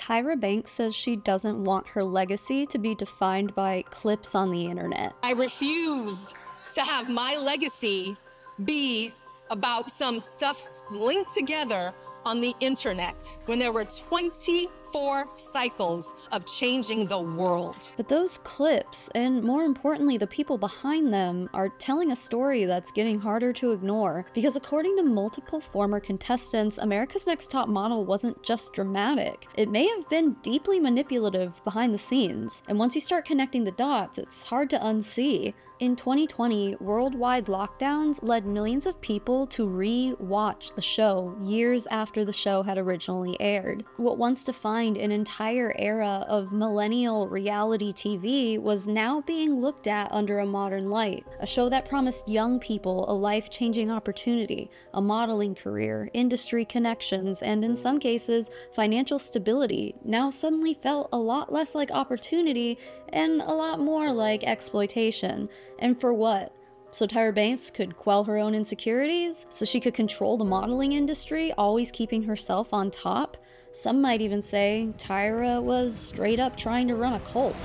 Tyra Banks says she doesn't want her legacy to be defined by clips on the internet. I refuse to have my legacy be about some stuff linked together on the internet when there were 24 cycles of changing the world. But those clips, and more importantly, the people behind them, are telling a story that's getting harder to ignore. Because according to multiple former contestants, America's Next Top Model wasn't just dramatic. It may have been deeply manipulative behind the scenes. And once you start connecting the dots, it's hard to unsee. In 2020, worldwide lockdowns led millions of people to re-watch the show years after the show had originally aired. What once defined an entire era of millennial reality TV was now being looked at under a modern light. A show that promised young people a life-changing opportunity, a modeling career, industry connections, and in some cases, financial stability, now suddenly felt a lot less like opportunity and a lot more like exploitation. And for what? So Tyra Banks could quell her own insecurities? So she could control the modeling industry, always keeping herself on top? Some might even say Tyra was straight up trying to run a cult.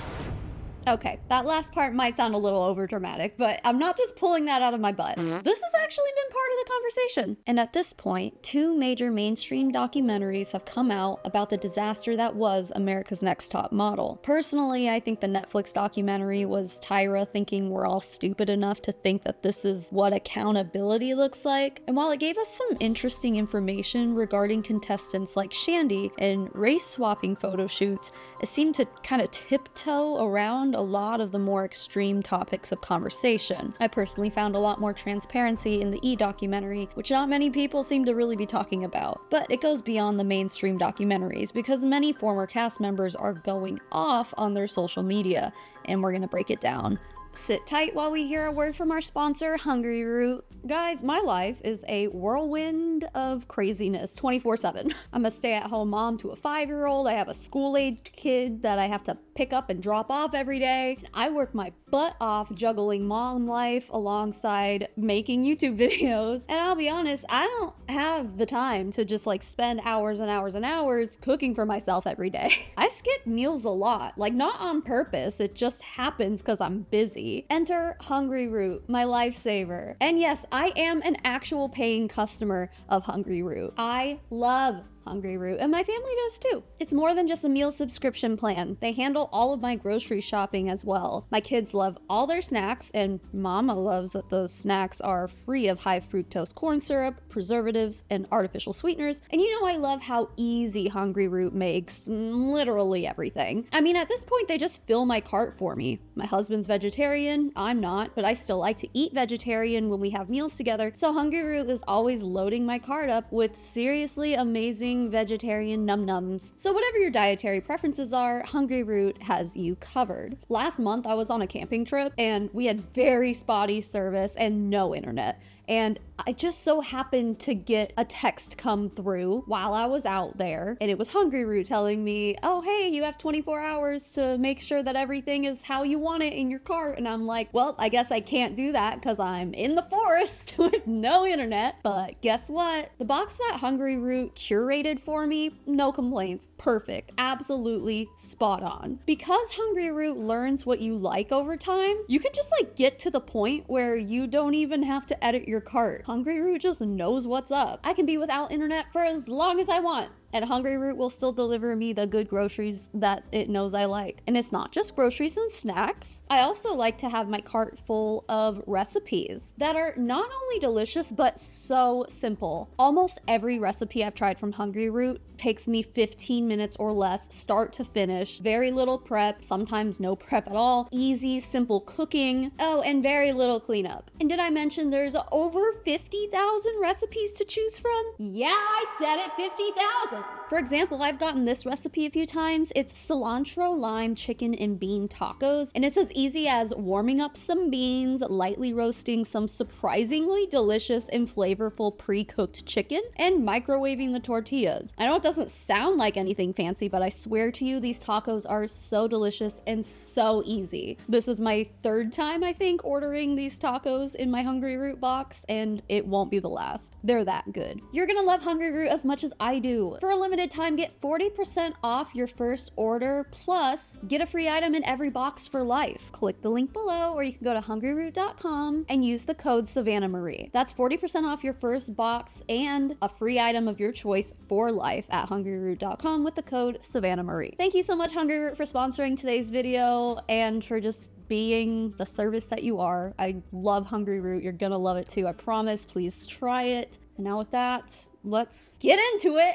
Okay, that last part might sound a little overdramatic, but I'm not just pulling that out of my butt. This has actually been part of the conversation. And at this point, 2 major mainstream documentaries have come out about the disaster that was America's Next Top Model. Personally, I think the Netflix documentary was Tyra thinking we're all stupid enough to think that this is what accountability looks like. And while it gave us some interesting information regarding contestants like Shandy and race-swapping photo shoots, it seemed to kind of tiptoe around a lot of the more extreme topics of conversation. I personally found a lot more transparency in the E! documentary, which not many people seem to really be talking about. But it goes beyond the mainstream documentaries because many former cast members are going off on their social media, and we're gonna break it down. Sit tight while we hear a word from our sponsor, Hungry Root. Guys, my life is a whirlwind of craziness 24/7. I'm a stay-at-home mom to a 5-year-old. I have a school-aged kid that I have to pick up and drop off every day. I work my butt off juggling mom life alongside making YouTube videos. And I'll be honest, I don't have the time to just like spend hours and hours and hours cooking for myself every day. I skip meals a lot, like not on purpose. It just happens because I'm busy. Enter Hungry Root, my lifesaver. And yes, I am an actual paying customer of Hungry Root. I love Hungry Root, and my family does too. It's more than just a meal subscription plan. They handle all of my grocery shopping as well. My kids love all their snacks, and Mama loves that those snacks are free of high fructose corn syrup, preservatives, and artificial sweeteners. And you know I love how easy Hungry Root makes literally everything. I mean, at this point, they just fill my cart for me. My husband's vegetarian, I'm not, but I still like to eat vegetarian when we have meals together, so Hungry Root is always loading my cart up with seriously amazing vegetarian num-nums. So whatever your dietary preferences are, Hungry Root has you covered. Last month I was on a camping trip and we had very spotty service and no internet. And I just so happened to get a text come through while I was out there, and it was Hungry Root telling me, oh hey, you have 24 hours to make sure that everything is how you want it in your cart. And I'm like, well, I guess I can't do that because I'm in the forest with no internet. But guess what? The box that Hungry Root curated for me, no complaints, perfect, absolutely spot on. Because Hungry Root learns what you like over time, you can just like get to the point where you don't even have to edit your cart. Hungry Root just knows what's up. I can be without internet for as long as I want, and Hungry Root will still deliver me the good groceries that it knows I like. And it's not just groceries and snacks. I also like to have my cart full of recipes that are not only delicious, but so simple. Almost every recipe I've tried from Hungry Root takes me 15 minutes or less, start to finish. Very little prep, sometimes no prep at all. Easy, simple cooking. Oh, and very little cleanup. And did I mention there's over 50,000 recipes to choose from? Yeah, I said it, 50,000. For example, I've gotten this recipe a few times. It's cilantro, lime, chicken, and bean tacos. And it's as easy as warming up some beans, lightly roasting some surprisingly delicious and flavorful pre-cooked chicken, and microwaving the tortillas. I know it doesn't sound like anything fancy, but I swear to you, these tacos are so delicious and so easy. This is my 3rd time, I think, ordering these tacos in my Hungry Root box, and it won't be the last. They're that good. You're gonna love Hungry Root as much as I do. For for a limited time, get 40% off your first order, plus get a free item in every box for life. Click the link below, or you can go to hungryroot.com and use the code Savannah Marie. That's 40% off your first box and a free item of your choice for life at hungryroot.com with the code Savannah Marie. Thank you so much, Hungry Root, for sponsoring today's video and for just being the service that you are. I love Hungry Root. You're gonna love it too, I promise. Please try it. And now with that, let's get into it.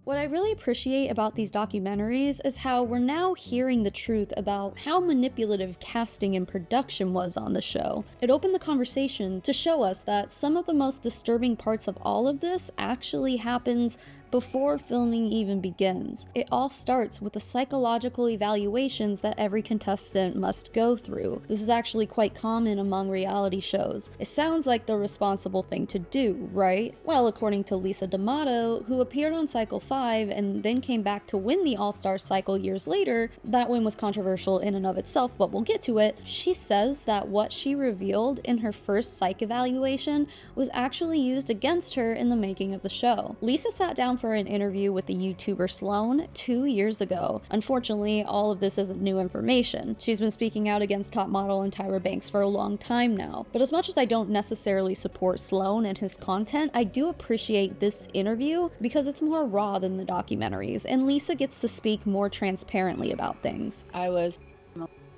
What I really appreciate about these documentaries is how we're now hearing the truth about how manipulative casting and production was on the show. It opened the conversation to show us that some of the most disturbing parts of all of this actually happens before filming even begins. It all starts with the psychological evaluations that every contestant must go through. This is actually quite common among reality shows. It sounds like the responsible thing to do, right? Well, according to Lisa D'Amato, who appeared on Cycle 5 and then came back to win the All-Star cycle years later, that win was controversial in and of itself, but we'll get to it. She says that what she revealed in her first psych evaluation was actually used against her in the making of the show. Lisa sat down for an interview with the YouTuber Sloan 2 years ago. Unfortunately, all of this isn't new information. She's been speaking out against top model and Tyra Banks for a long time now. But as much as I don't necessarily support Sloan and his content, I do appreciate this interview because it's more raw than the documentaries, and Lisa gets to speak more transparently about things. I was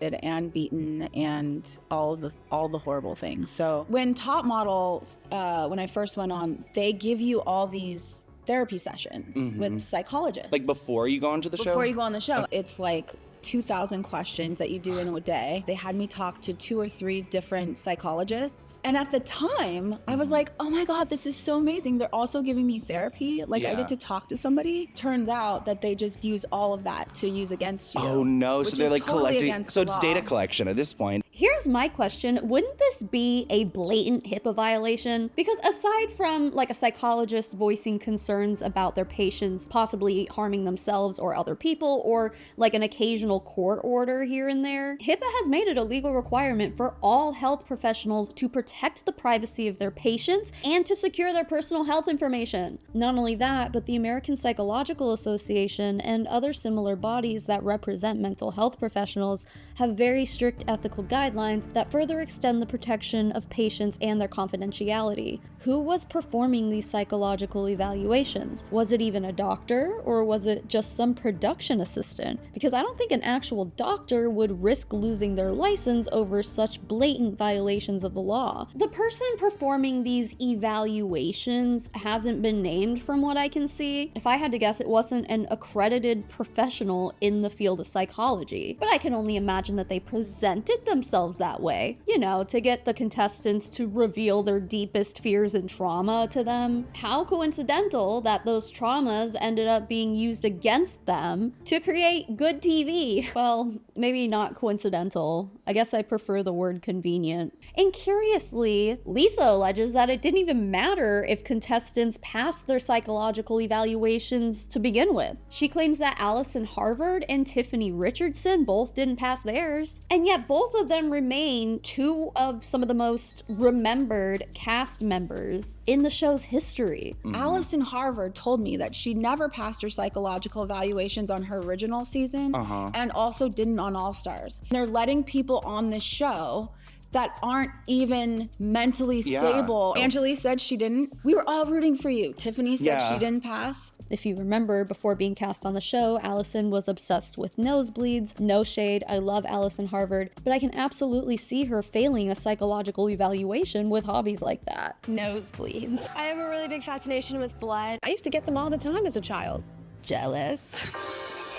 and beaten and all the horrible things. So when top models, when I first went on, they give you all these therapy sessions with psychologists. Like before you go onto the show? Before you go on the show. It's like 2,000 questions that you do in a day. They had me talk to 2 or 3 different psychologists. And at the time, I was like, oh my God, this is so amazing. They're also giving me therapy. Like I get to talk to somebody. Turns out that they just use all of that to use against you. Oh no, so they're like totally collecting, so it's data collection at this point. Here's my question. Wouldn't this be a blatant HIPAA violation? Because aside from like a psychologist voicing concerns about their patients possibly harming themselves or other people, or like an occasional court order here and there, HIPAA has made it a legal requirement for all health professionals to protect the privacy of their patients and to secure their personal health information. Not only that, but the American Psychological Association and other similar bodies that represent mental health professionals have very strict ethical guidelines that further extend the protection of patients and their confidentiality. Who was performing these psychological evaluations? Was it even a doctor, or was it just some production assistant? Because I don't think an actual doctor would risk losing their license over such blatant violations of the law. The person performing these evaluations hasn't been named from what I can see. If I had to guess, it wasn't an accredited professional in the field of psychology, but I can only imagine that they presented themselves that way, you know, to get the contestants to reveal their deepest fears and trauma to them. How coincidental that those traumas ended up being used against them to create good TV. Well, maybe not coincidental. I guess I prefer the word convenient. And curiously, Lisa alleges that it didn't even matter if contestants passed their psychological evaluations to begin with. She claims that Allison Harvard and Tiffany Richardson both didn't pass theirs, and yet both of them remain 2 of some of the most remembered cast members in the show's history. Allison Harvard told me that she never passed her psychological evaluations on her original season and also didn't on All Stars. They're letting people on this show that aren't even mentally stable. Angelique said she didn't. We were all rooting for you. Tiffany said she didn't pass. If you remember, before being cast on the show, Allison was obsessed with nosebleeds. No shade, I love Allison Harvard, but I can absolutely see her failing a psychological evaluation with hobbies like that. Nosebleeds. I have a really big fascination with blood. I used to get them all the time as a child. Jealous.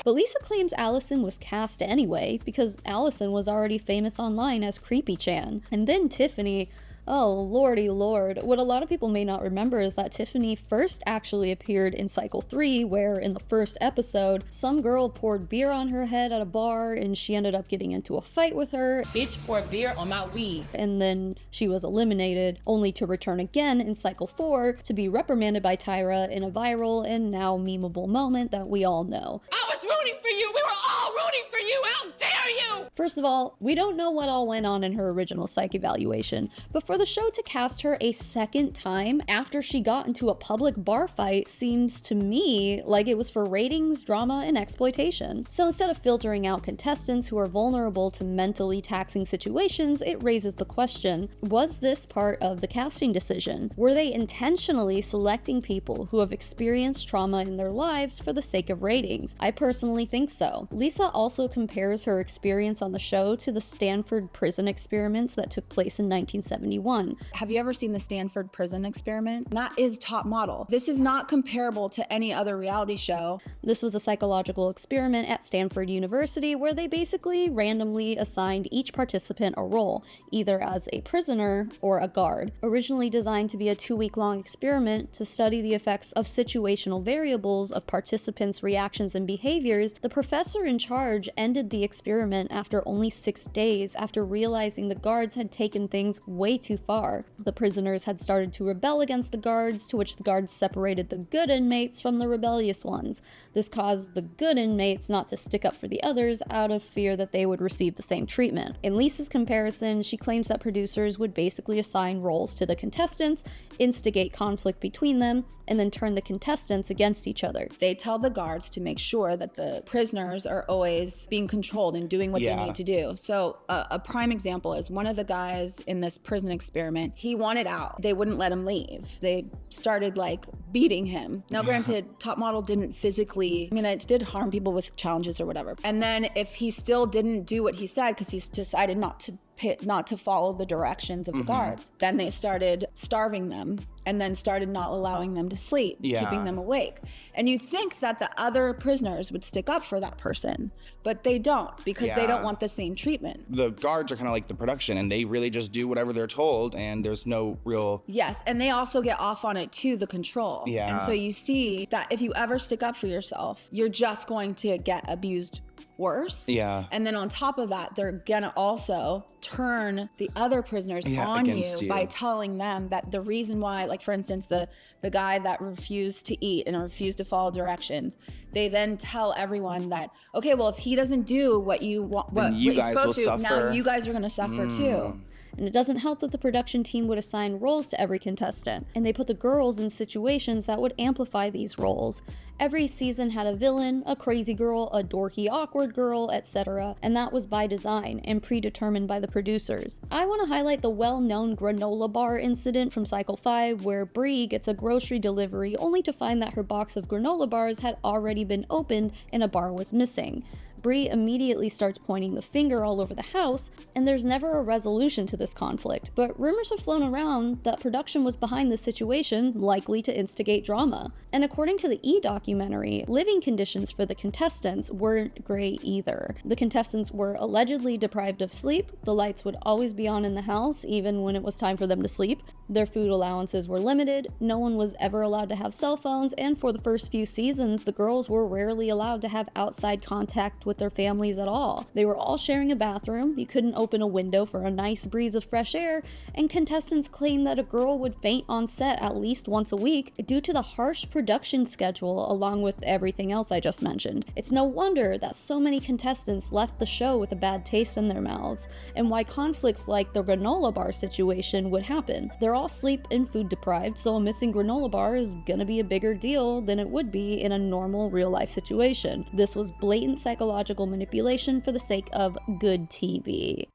But Lisa claims Allison was cast anyway because Allison was already famous online as Creepy Chan. And then Tiffany, oh lordy lord. What a lot of people may not remember is that Tiffany first actually appeared in Cycle 3, where in the first episode, some girl poured beer on her head at a bar and she ended up getting into a fight with her. Bitch poured beer on my weed. And then she was eliminated, only to return again in Cycle 4 to be reprimanded by Tyra in a viral and now memeable moment that we all know. I was rooting for you. We were all rooting for you. How dare you? First of all, we don't know what all went on in her original psych evaluation, but for For the show to cast her a second time after she got into a public bar fight seems to me like it was for ratings, drama, and exploitation. So instead of filtering out contestants who are vulnerable to mentally taxing situations, it raises the question, was this part of the casting decision? Were they intentionally selecting people who have experienced trauma in their lives for the sake of ratings? I personally think so. Lisa also compares her experience on the show to the Stanford prison experiments that took place in 1971. Have you ever seen the Stanford prison experiment? That is top model. This is not comparable to any other reality show. This was a psychological experiment at Stanford University where they basically randomly assigned each participant a role, either as a prisoner or a guard. Originally designed to be a 2-week-long experiment to study the effects of situational variables of participants' reactions and behaviors, the professor in charge ended the experiment after only 6 days after realizing the guards had taken things way too far. The prisoners had started to rebel against the guards, to which the guards separated the good inmates from the rebellious ones. This caused the good inmates not to stick up for the others out of fear that they would receive the same treatment. In Lisa's comparison, she claims that producers would basically assign roles to the contestants, instigate conflict between them, and then turn the contestants against each other. They tell the guards to make sure that the prisoners are always being controlled and doing what they need to do. So a prime example is one of the guys in this prison experiment, he wanted out. They wouldn't let him leave. They started like beating him. Now granted, top model didn't physically, it did harm people with challenges or whatever. And then if he still didn't do what he said because he's decided not to follow the directions of the guards, then they started starving them and then started not allowing them to sleep, keeping them awake. And you'd think that the other prisoners would stick up for that person, but they don't, because they don't want the same treatment. The guards are kind of like the production, and they really just do whatever they're told, and there's no real... Yes, and they also get off on it too, the control. And so you see that if you ever stick up for yourself, you're just going to get abused worse. And then on top of that, they're gonna also turn the other prisoners on you by telling them that the reason why, like for instance, the guy that refused to eat and refused to follow directions, they then tell everyone that, okay, well, if he doesn't do what you want, what you guys will supposed to, suffer. now you guys are gonna suffer too. And it doesn't help that the production team would assign roles to every contestant, and they put the girls in situations that would amplify these roles. Every season had a villain, a crazy girl, a dorky, awkward girl, etc., and that was by design and predetermined by the producers. I want to highlight the well-known granola bar incident from Cycle 5, where Bree gets a grocery delivery only to find that her box of granola bars had already been opened and a bar was missing. Bree immediately starts pointing the finger all over the house, and there's never a resolution to this conflict, but rumors have flown around that production was behind this situation, likely to instigate drama. And according to the E! documentary, living conditions for the contestants weren't great either. The contestants were allegedly deprived of sleep, the lights would always be on in the house even when it was time for them to sleep, their food allowances were limited, no one was ever allowed to have cell phones, and for the first few seasons, the girls were rarely allowed to have outside contact with their families at all. They were all sharing a bathroom, you couldn't open a window for a nice breeze of fresh air, and contestants claimed that a girl would faint on set at least once a week due to the harsh production schedule along with everything else I just mentioned. It's no wonder that so many contestants left the show with a bad taste in their mouths, and why conflicts like the granola bar situation would happen. They're all sleep and food deprived, so a missing granola bar is gonna be a bigger deal than it would be in a normal real-life situation. This was blatant psychological manipulation for the sake of good TV.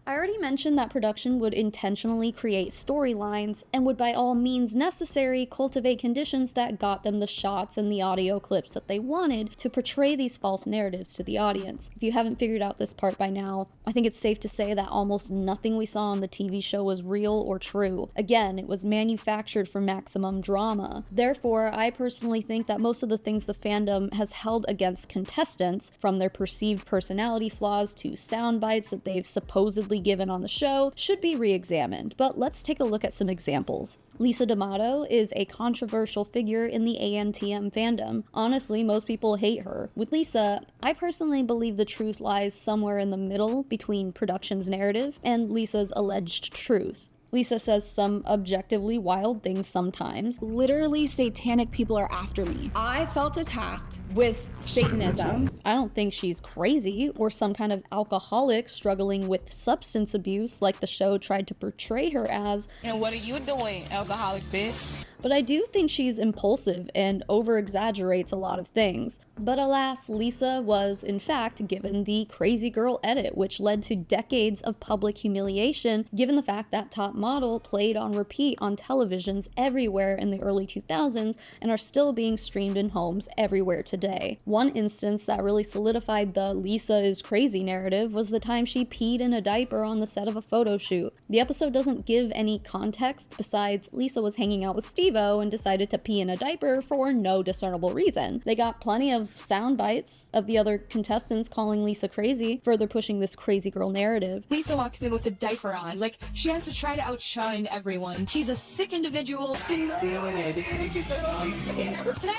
I already mentioned that production would intentionally create storylines and would by all means necessary cultivate conditions that got them the shots and the audio clips that they wanted to portray these false narratives to the audience. If you haven't figured out this part by now, I think it's safe to say that almost nothing we saw on the TV show was real or true. Again, it was manufactured for maximum drama. Therefore, I personally think that most of the things the fandom has held against contestants, from their perceived personality flaws to sound bites that they've supposedly given on the show, should be re-examined. But let's take a look at some examples. Lisa D'Amato is a controversial figure in the ANTM fandom. Honestly, most people hate her. With Lisa, I personally believe the truth lies somewhere in the middle between production's narrative and Lisa's alleged truth. Lisa says some objectively wild things sometimes. Literally satanic people are after me. I felt attacked with Satanism. I don't think she's crazy or some kind of alcoholic struggling with substance abuse like the show tried to portray her as. And what are you doing, alcoholic bitch? But I do think she's impulsive and over-exaggerates a lot of things. But alas, Lisa was, in fact, given the crazy girl edit, which led to decades of public humiliation, given the fact that Top Model played on repeat on televisions everywhere in the early 2000s and are still being streamed in homes everywhere today. One instance that really solidified the Lisa is crazy narrative was the time she peed in a diaper on the set of a photo shoot. The episode doesn't give any context besides Lisa was hanging out with Steve-O and decided to pee in a diaper for no discernible reason. They got plenty of sound bites of the other contestants calling Lisa crazy, further pushing this crazy girl narrative. Lisa walks in with a diaper on, like she has to try to outshine everyone. She's a sick individual. Can I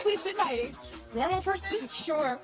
please sit by normal person? Sure.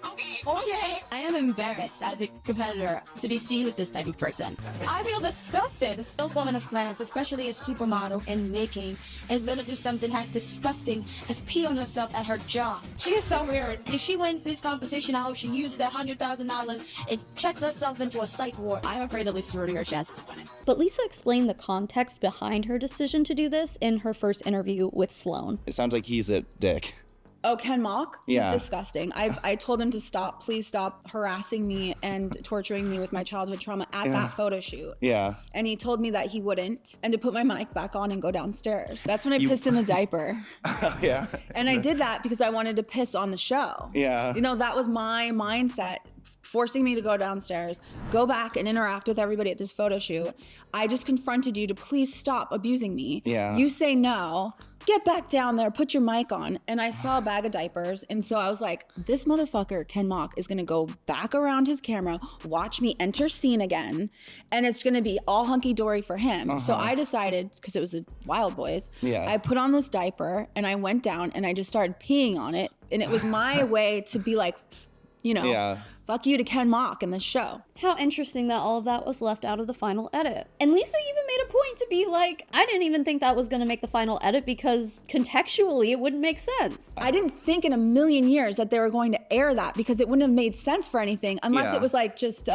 Okay. I am embarrassed as a competitor to be seen with this type of person. I feel disgusted. No woman of class, especially a supermodel in making, is gonna do something as disgusting as pee on herself at her job. She is so weird. If she wins this competition, I hope she uses that $100,000 and checks herself into a psych ward. I'm afraid that Lisa's ruining her chances of winning. But Lisa explained the context behind her decision to do this in her first interview with Sloan. It sounds like he's a dick. Oh, Ken Mock? He's Yeah. disgusting. I told him to stop, please stop harassing me and torturing me with my childhood trauma at that photo shoot. Yeah. And he told me that he wouldn't, and to put my mic back on and go downstairs. That's when I pissed in the diaper. Yeah. And I did that because I wanted to piss on the show. Yeah. You know, that was my mindset, forcing me to go downstairs, go back and interact with everybody at this photo shoot. I just confronted you to please stop abusing me. Yeah. You say no. Get back down there, put your mic on. And I saw a bag of diapers. And so I was like, this motherfucker, Ken Mock, is gonna go back around his camera, watch me enter scene again, and it's gonna be all hunky-dory for him. So I decided, because it was the Wild Boys, I put on this diaper and I went down and I just started peeing on it. And it was my way to be like, you know, fuck you to Ken Mock in this show. How interesting that all of that was left out of the final edit. And Lisa even made a point to be like, I didn't even think that was gonna make the final edit because contextually it wouldn't make sense. I didn't think in a million years that they were going to air that because it wouldn't have made sense for anything unless it was like just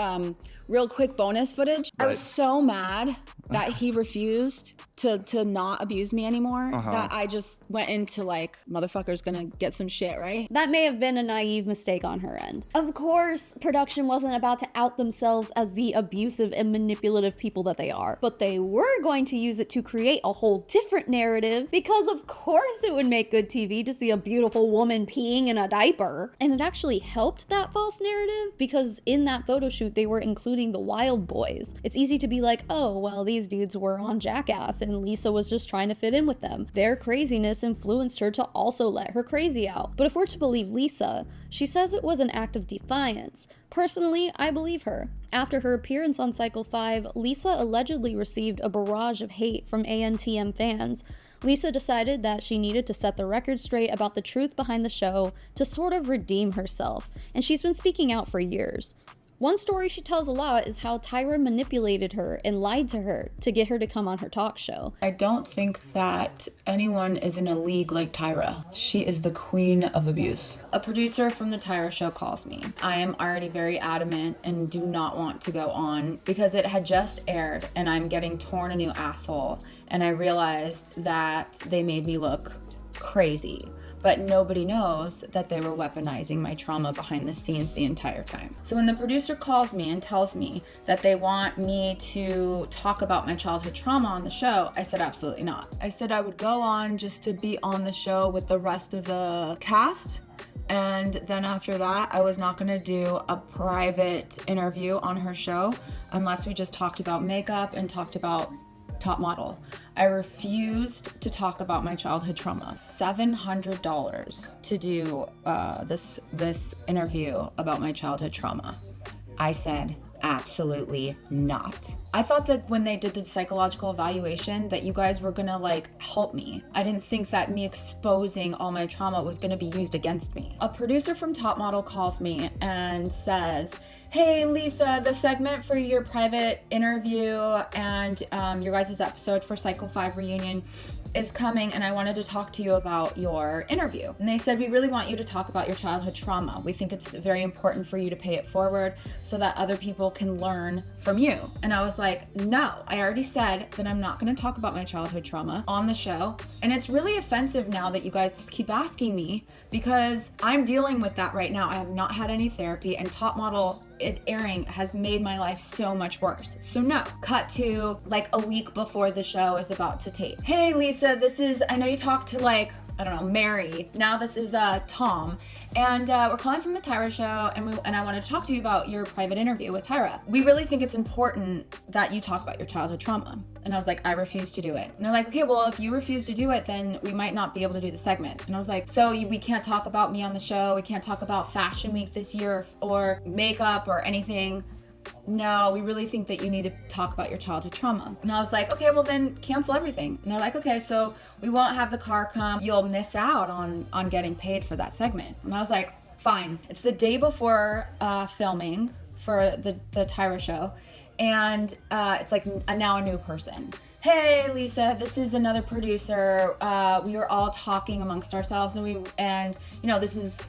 real quick bonus footage. I was so mad that he refused to not abuse me anymore that I just went into like, motherfucker's gonna get some shit, right? That may have been a naive mistake on her end. Of course, production wasn't about to out themselves as the abusive and manipulative people that they are, but they were going to use it to create a whole different narrative because of course it would make good TV to see a beautiful woman peeing in a diaper. And it actually helped that false narrative because in that photo shoot they were including the Wild Boys. It's easy to be like, oh, well, these dudes were on Jackass and Lisa was just trying to fit in with them. Their craziness influenced her to also let her crazy out. But if we're to believe Lisa, she says it was an act of defiance. Personally, I believe her. After her appearance on Cycle 5, Lisa allegedly received a barrage of hate from ANTM fans. Lisa decided that she needed to set the record straight about the truth behind the show to sort of redeem herself, and she's been speaking out for years. One story she tells a lot is how Tyra manipulated her and lied to her to get her to come on her talk show. I don't think that anyone is in a league like Tyra. She is the queen of abuse. A producer from the Tyra show calls me. I am already very adamant and do not want to go on because it had just aired and I'm getting torn a new asshole, and I realized that they made me look crazy. But nobody knows that they were weaponizing my trauma behind the scenes the entire time. So when the producer calls me and tells me that they want me to talk about my childhood trauma on the show, I said absolutely not. I said I would go on just to be on the show with the rest of the cast. And then after that, I was not gonna do a private interview on her show unless we just talked about makeup and talked about Top Model. I refused to talk about my childhood trauma. $700 to do this interview about my childhood trauma. I said absolutely not. I thought that when they did the psychological evaluation that you guys were gonna like help me. I didn't think that me exposing all my trauma was gonna be used against me. A producer from Top Model calls me and says, hey Lisa, the segment for your private interview and your guys' episode for Cycle 5 reunion is coming and I wanted to talk to you about your interview. And they said, we really want you to talk about your childhood trauma. We think it's very important for you to pay it forward so that other people can learn from you. And I was like, no, I already said that I'm not going to talk about my childhood trauma on the show. And it's really offensive now that you guys keep asking me, because I'm dealing with that right now. I have not had any therapy, and Top Model airing has made my life so much worse. So no. Cut to like a week before the show is about to tape. Hey Lisa, I know you talked to like, I don't know, Mary. Now this is Tom, and we're calling from the Tyra show, and I wanted to talk to you about your private interview with Tyra. We really think it's important that you talk about your childhood trauma. And I was like, I refuse to do it. And they're like, okay, well, if you refuse to do it, then we might not be able to do the segment. And I was like, so we can't talk about me on the show. We can't talk about Fashion Week this year or makeup or anything. No, we really think that you need to talk about your childhood trauma. And I was like, okay, well then cancel everything. And they're like, okay, so we won't have the car come. You'll miss out on getting paid for that segment. And I was like, fine. It's the day before filming for the Tyra show. And it's like now a new person. Hey Lisa, this is another producer. We were all talking amongst ourselves, and this is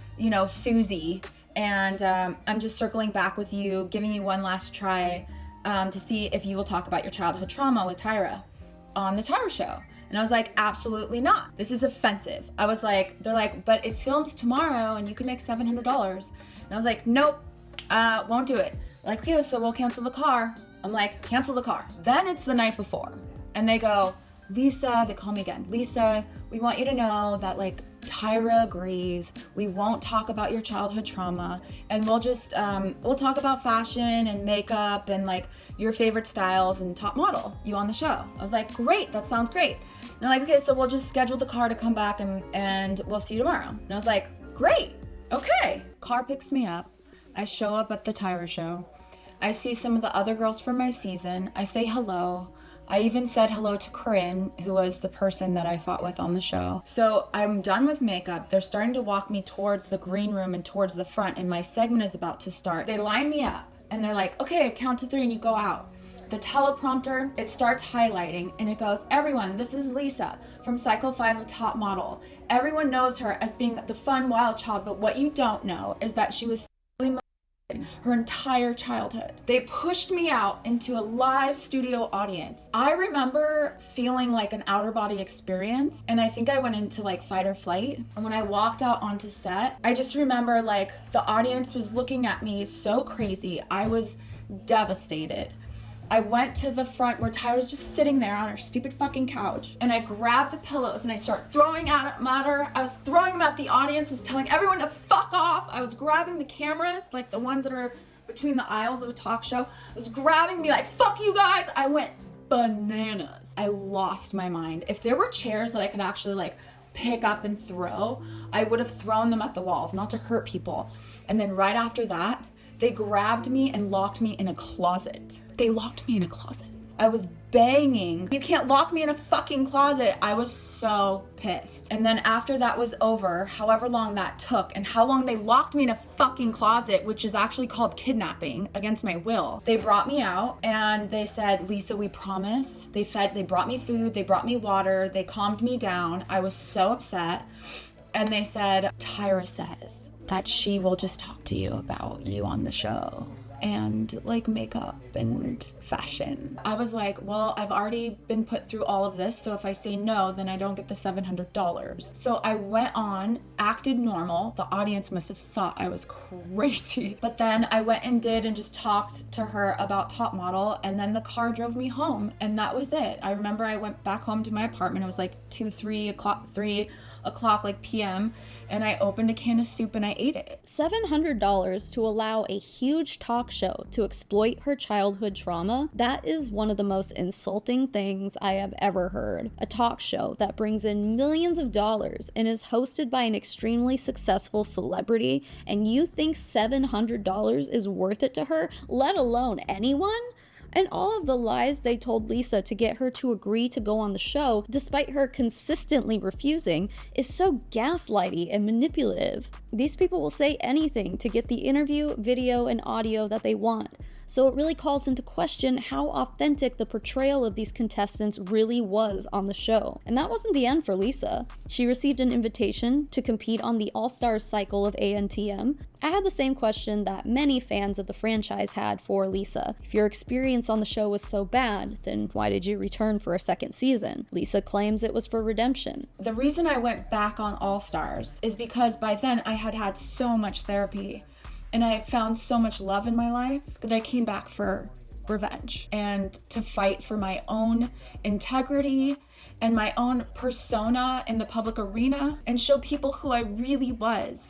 Susie. And I'm just circling back with you, giving you one last try to see if you will talk about your childhood trauma with Tyra on the Tyra show. And I was like, absolutely not. This is offensive. I was like, they're like, but it films tomorrow and you can make $700. And I was like, nope, won't do it. Like, okay, so we'll cancel the car. I'm like, cancel the car. Then it's the night before. And they go, Lisa, they call me again. Lisa, we want you to know that like Tyra agrees. We won't talk about your childhood trauma, and we'll just we'll talk about fashion and makeup and like your favorite styles and Top Model, you on the show. I was like, great, that sounds great. And they're like, okay, so we'll just schedule the car to come back and we'll see you tomorrow. And I was like, great, okay. Car picks me up. I show up at the Tyra show. I see some of the other girls from my season. I say hello. I even said hello to Corinne, who was the person that I fought with on the show. So I'm done with makeup. They're starting to walk me towards the green room and towards the front, and my segment is about to start. They line me up and they're like, okay, count to 3 and you go out. The teleprompter, it starts highlighting and it goes, everyone, this is Lisa from Cycle 5 of Top Model. Everyone knows her as being the fun wild child, but what you don't know is that she was her entire childhood. They pushed me out into a live studio audience. I remember feeling like an outer body experience, and I think I went into like fight or flight. And when I walked out onto set, I just remember like the audience was looking at me so crazy. I was devastated. I went to the front where Tyra's just sitting there on her stupid fucking couch, and I grabbed the pillows and I start throwing at her. I was throwing them at the audience, I was telling everyone to fuck off. I was grabbing the cameras, like the ones that are between the aisles of a talk show. I was grabbing me like, fuck you guys. I went bananas. I lost my mind. If there were chairs that I could actually like pick up and throw, I would have thrown them at the walls, not to hurt people. And then right after that, they grabbed me and locked me in a closet. They locked me in a closet. I was banging. You can't lock me in a fucking closet. I was so pissed. And then after that was over, however long that took and how long they locked me in a fucking closet, which is actually called kidnapping against my will, they brought me out and they said, Lisa, we promise. They brought me food, they brought me water, they calmed me down. I was so upset. And they said, Tyra says that she will just talk to you about you on the show and like makeup and fashion. I was like, well, I've already been put through all of this, so if I say no, then I don't get the $700. So I went on, acted normal. The audience must have thought I was crazy. But then I went and just talked to her about Top Model, and then the car drove me home, and that was it. I remember I went back home to my apartment. It was like 3 o'clock like PM, and I opened a can of soup and I ate it. $700 to allow a huge talk show to exploit her childhood trauma, that is one of the most insulting things I have ever heard. A talk show that brings in millions of dollars and is hosted by an extremely successful celebrity, and you think $700 is worth it to her, let alone anyone? And all of the lies they told Lisa to get her to agree to go on the show, despite her consistently refusing, is so gaslighty and manipulative. These people will say anything to get the interview, video, and audio that they want. so it really calls into question how authentic the portrayal of these contestants really was on the show. And that wasn't the end for Lisa. She received an invitation to compete on the All-Stars cycle of ANTM. I had the same question that many fans of the franchise had for Lisa. If your experience on the show was so bad, then why did you return for a second season? Lisa claims it was for redemption. The reason I went back on All-Stars is because by then I had had so much therapy and I found so much love in my life that I came back for revenge and to fight for my own integrity and my own persona in the public arena and show people who I really was.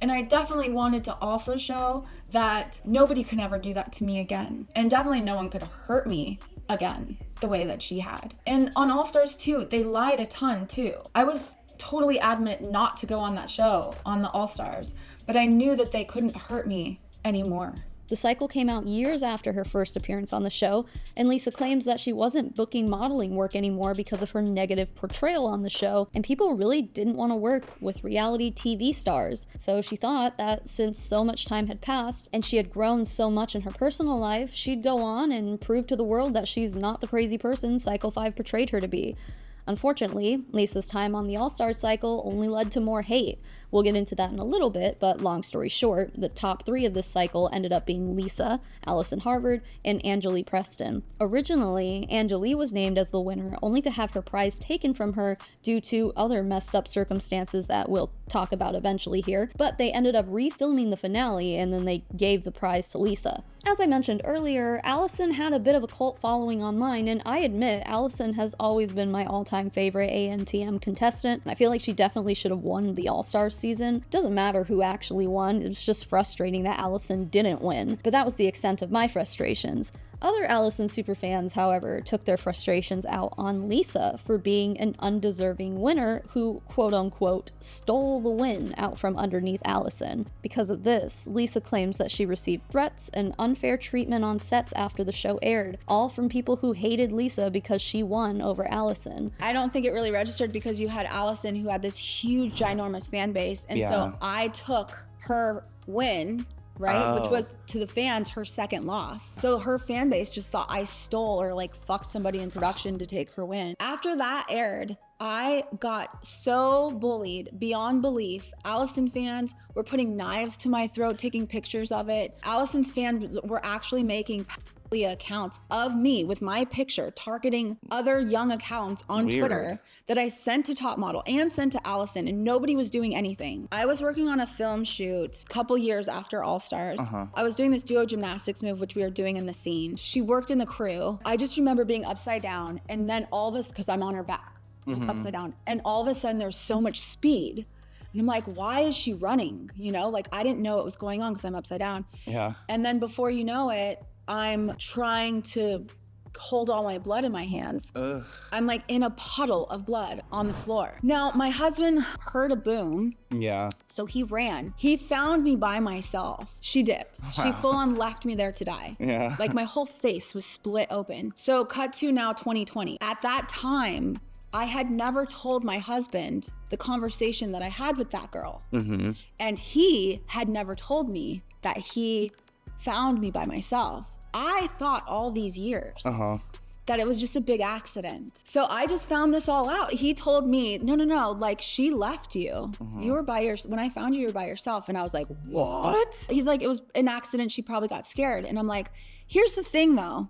And I definitely wanted to also show that nobody could ever do that to me again. And definitely no one could hurt me again the way that she had. And on All Stars 2, they lied a ton too. I was totally adamant not to go on that show, on the All Stars, but I knew that they couldn't hurt me anymore. The cycle came out years after her first appearance on the show, and Lisa claims that she wasn't booking modeling work anymore because of her negative portrayal on the show, and people really didn't want to work with reality TV stars. So she thought that since so much time had passed, and she had grown so much in her personal life, she'd go on and prove to the world that she's not the crazy person Cycle 5 portrayed her to be. Unfortunately, Lisa's time on the All-Stars cycle only led to more hate. We'll get into that in a little bit, but long story short, the top 3 of this cycle ended up being Lisa, Allison Harvard, and Angelique Preston. Originally, Angelique was named as the winner, only to have her prize taken from her due to other messed up circumstances that we'll talk about eventually here, but they ended up refilming the finale and then they gave the prize to Lisa. As I mentioned earlier, Allison had a bit of a cult following online, and I admit Allison has always been my all-time favorite ANTM contestant. I feel like she definitely should have won the All-Stars season. Doesn't matter who actually won, it's just frustrating that Allison didn't win, but that was the extent of my frustrations. Other Allison superfans, however, took their frustrations out on Lisa for being an undeserving winner who, quote-unquote, stole the win out from underneath Allison. Because of this, Lisa claims that she received threats and unfair treatment on sets after the show aired, all from people who hated Lisa because she won over Allison. I don't think it really registered because you had Allison who had this huge, ginormous fan base, and so I took her win, right? Which was, to the fans, her second loss. So her fan base just thought I stole or like fucked somebody in production to take her win. After that aired, I got so bullied beyond belief. Allison fans were putting knives to my throat, taking pictures of it. Allison's fans were actually making accounts of me with my picture, targeting other young accounts on Twitter that I sent to Top Model and sent to Allison, and nobody was doing anything. I was working on a film shoot a couple years after All Stars. I was doing this duo gymnastics move, which we were doing in the scene. She worked in the crew. I just remember being upside down, and then all of us, because I'm on her back, upside down, and all of a sudden there's so much speed. And I'm like, why is she running? You know, like I didn't know what was going on because I'm upside down. Yeah. And then before you know it, I'm trying to hold all my blood in my hands. I'm like in a puddle of blood on the floor. Now, my husband heard a boom. Yeah. So he ran. He found me by myself. She dipped. Wow. She full on left me there to die. Yeah. Like my whole face was split open. So cut to now 2020. At that time, I had never told my husband the conversation that I had with that girl. And he had never told me that he found me by myself. I thought all these years that it was just a big accident. So I just found this all out. He told me, no, like she left you. You were by when I found you, you were by yourself. And I was like, what? He's like, it was an accident. She probably got scared. And I'm like, here's the thing though.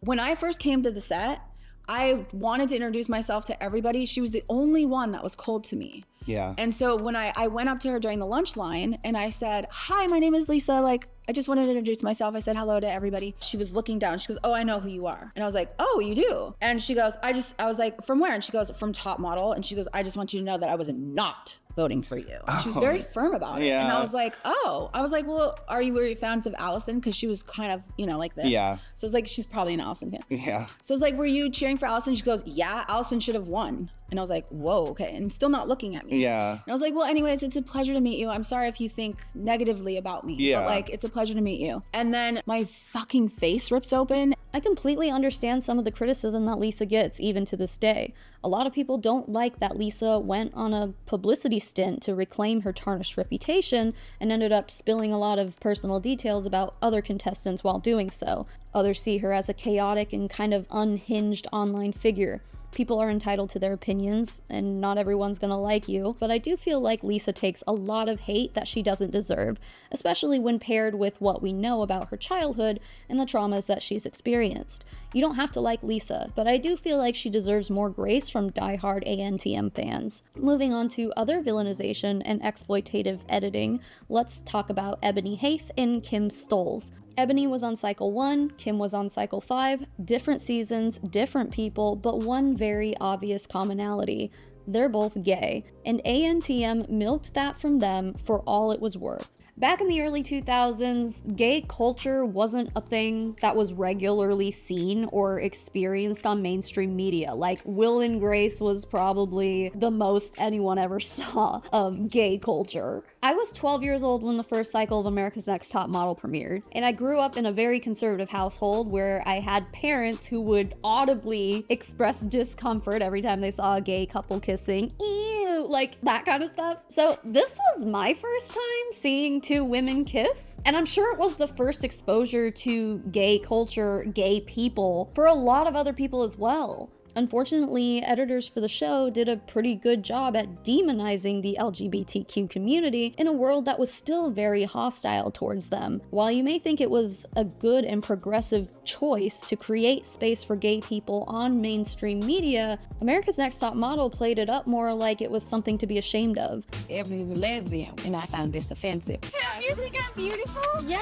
When I first came to the set, I wanted to introduce myself to everybody. She was the only one that was cold to me. Yeah. And so when I went up to her during the lunch line and I said, hi, my name is Lisa. Like, I just wanted to introduce myself. I said hello to everybody. She was looking down. She goes, oh, I know who you are. And I was like, oh, you do? And she goes, I was like, from where? And she goes, from Top Model. And she goes, I just want you to know that I was not voting for you. She was very firm about it. And I was like, oh. I was like, well, were you fans of Allison? Because she was kind of, you know, like this. Yeah. So it's like, she's probably an Allison fan. Yeah. So it's like, were you cheering for Allison? She goes, yeah, Allison should have won. And I was like, whoa, okay. And still not looking at me. Yeah. And I was like, well, anyways, it's a pleasure to meet you. I'm sorry if you think negatively about me. Yeah. But like, it's a pleasure to meet you. And then my fucking face rips open. I completely understand some of the criticism that Lisa gets, even to this day. A lot of people don't like that Lisa went on a publicity stint to reclaim her tarnished reputation and ended up spilling a lot of personal details about other contestants while doing so. Others see her as a chaotic and kind of unhinged online figure. People are entitled to their opinions, and not everyone's gonna like you, but I do feel like Lisa takes a lot of hate that she doesn't deserve, especially when paired with what we know about her childhood and the traumas that she's experienced. You don't have to like Lisa, but I do feel like she deserves more grace from diehard ANTM fans. Moving on to other villainization and exploitative editing, let's talk about Ebony Haith and Kim Stolz. Ebony was on cycle 1, Kim was on cycle 5, different seasons, different people, but one very obvious commonality. They're both gay, and ANTM milked that from them for all it was worth. Back in the early 2000s, gay culture wasn't a thing that was regularly seen or experienced on mainstream media. Like, Will and Grace was probably the most anyone ever saw of gay culture. I was 12 years old when the first cycle of America's Next Top Model premiered, and I grew up in a very conservative household where I had parents who would audibly express discomfort every time they saw a gay couple kissing. Ew, like that kind of stuff. So this was my first time seeing two women kiss, and I'm sure it was the first exposure to gay culture, gay people, for a lot of other people as well. Unfortunately, editors for the show did a pretty good job at demonizing the LGBTQ community in a world that was still very hostile towards them. While you may think it was a good and progressive choice to create space for gay people on mainstream media, America's Next Top Model played it up more like it was something to be ashamed of. Ebony's a lesbian, and I found this offensive. You think I'm beautiful? Yeah.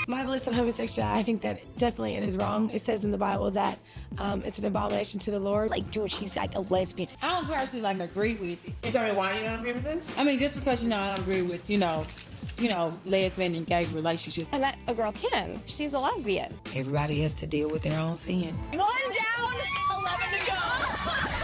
My beliefs on homosexuality, I think that definitely it is wrong. It says in the Bible that it's an abomination to the Lord. Like, dude, she's like a lesbian. I don't personally agree with it. You tell me why you don't agree with it? I mean, just because I don't agree with lesbian and gay relationships. I met a girl, Kim. She's a lesbian. Everybody has to deal with their own sins. 1 down, 11 to go.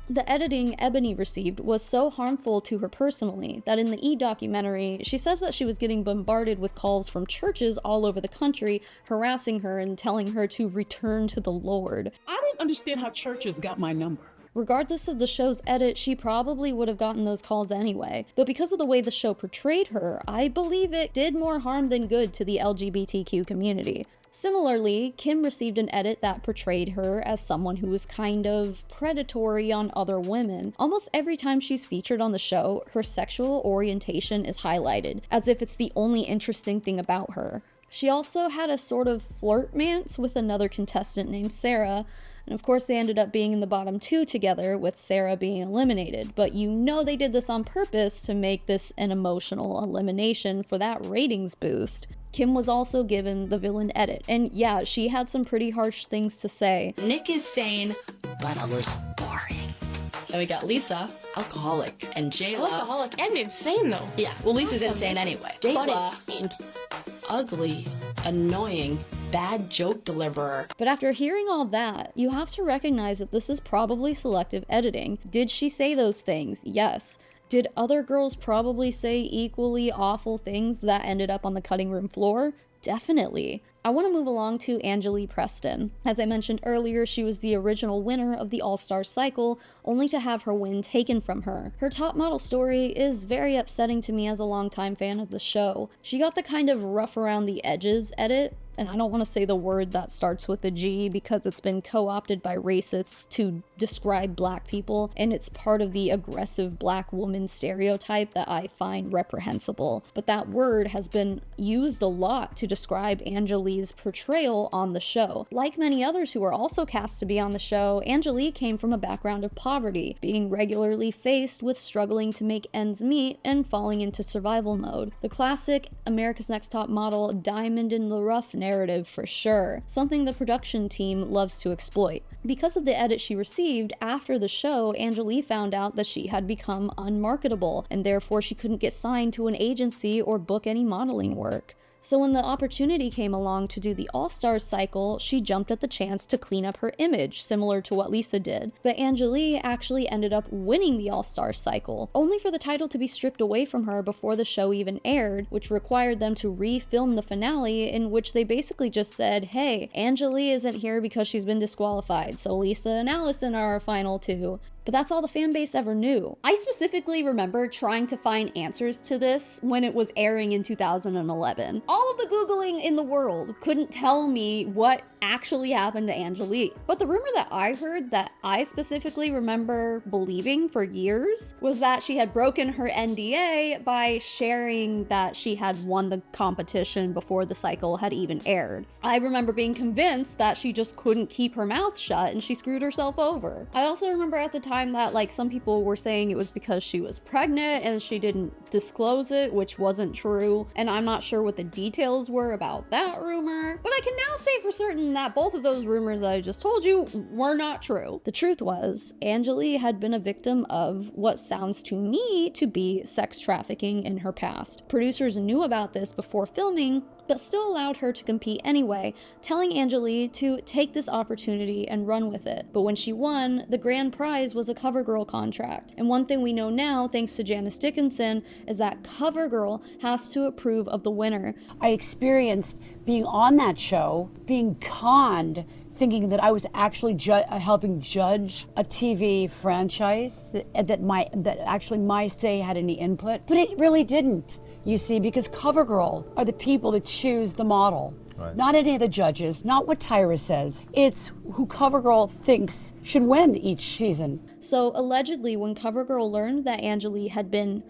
The editing Ebony received was so harmful to her personally that in the E! Documentary, she says that she was getting bombarded with calls from churches all over the country harassing her and telling her to return to the Lord. I don't understand how churches got my number. Regardless of the show's edit, she probably would have gotten those calls anyway. But because of the way the show portrayed her, I believe it did more harm than good to the LGBTQ community. Similarly, Kim received an edit that portrayed her as someone who was kind of predatory on other women. Almost every time she's featured on the show, her sexual orientation is highlighted, as if it's the only interesting thing about her. She also had a sort of flirtmance with another contestant named Sarah, and of course they ended up being in the bottom 2 together, with Sarah being eliminated. But you know they did this on purpose to make this an emotional elimination for that ratings boost. Kim was also given the villain edit, and yeah, she had some pretty harsh things to say. Nick is sane, but a little boring. Then we got Lisa, alcoholic, and Jayla. Alcoholic and insane though. Yeah, well, Lisa's insane anyway. Jayla, ugly, annoying, bad joke deliverer. But after hearing all that, you have to recognize that this is probably selective editing. Did she say those things? Yes. Did other girls probably say equally awful things that ended up on the cutting room floor? Definitely. I want to move along to Angelique Preston. As I mentioned earlier, she was the original winner of the All-Star cycle, only to have her win taken from her. Her top model story is very upsetting to me as a longtime fan of the show. She got the kind of rough around the edges edit, and I don't want to say the word that starts with a G because it's been co-opted by racists to describe black people, and it's part of the aggressive black woman stereotype that I find reprehensible. But that word has been used a lot to describe Angelique's portrayal on the show. Like many others who were also cast to be on the show, Angelique came from a background of poverty, being regularly faced with struggling to make ends meet and falling into survival mode. The classic America's Next Top Model diamond in the rough narrative for sure, something the production team loves to exploit. Because of the edit she received after the show, Angelique found out that she had become unmarketable, and therefore she couldn't get signed to an agency or book any modeling work. So when the opportunity came along to do the All-Stars cycle, she jumped at the chance to clean up her image, similar to what Lisa did. But Angelique actually ended up winning the All-Stars cycle, only for the title to be stripped away from her before the show even aired, which required them to refilm the finale, in which they basically just said, hey, Angelique isn't here because she's been disqualified, so Lisa and Allison are our final two. But that's all the fan base ever knew. I specifically remember trying to find answers to this when it was airing in 2011. All of the Googling in the world couldn't tell me what actually happened to Angelique. But the rumor that I heard that I specifically remember believing for years was that she had broken her NDA by sharing that she had won the competition before the cycle had even aired. I remember being convinced that she just couldn't keep her mouth shut and she screwed herself over. I also remember at the time that like some people were saying it was because she was pregnant and she didn't disclose it, which wasn't true, and I'm not sure what the details were about that rumor, but I can now say for certain that both of those rumors that I just told you were not true. The truth was, Angelique had been a victim of what sounds to me to be sex trafficking in her past. Producers knew about this before filming, but still allowed her to compete anyway, telling Angelique to take this opportunity and run with it. But when she won, the grand prize was a CoverGirl contract. And one thing we know now, thanks to Janice Dickinson, is that CoverGirl has to approve of the winner. I experienced being on that show, being conned, thinking that I was actually helping judge a TV franchise, that actually my say had any input, but it really didn't. You see, because CoverGirl are the people that choose the model. Right. Not any of the judges, not what Tyra says. It's who CoverGirl thinks should win each season. So allegedly, when CoverGirl learned that Angelique had been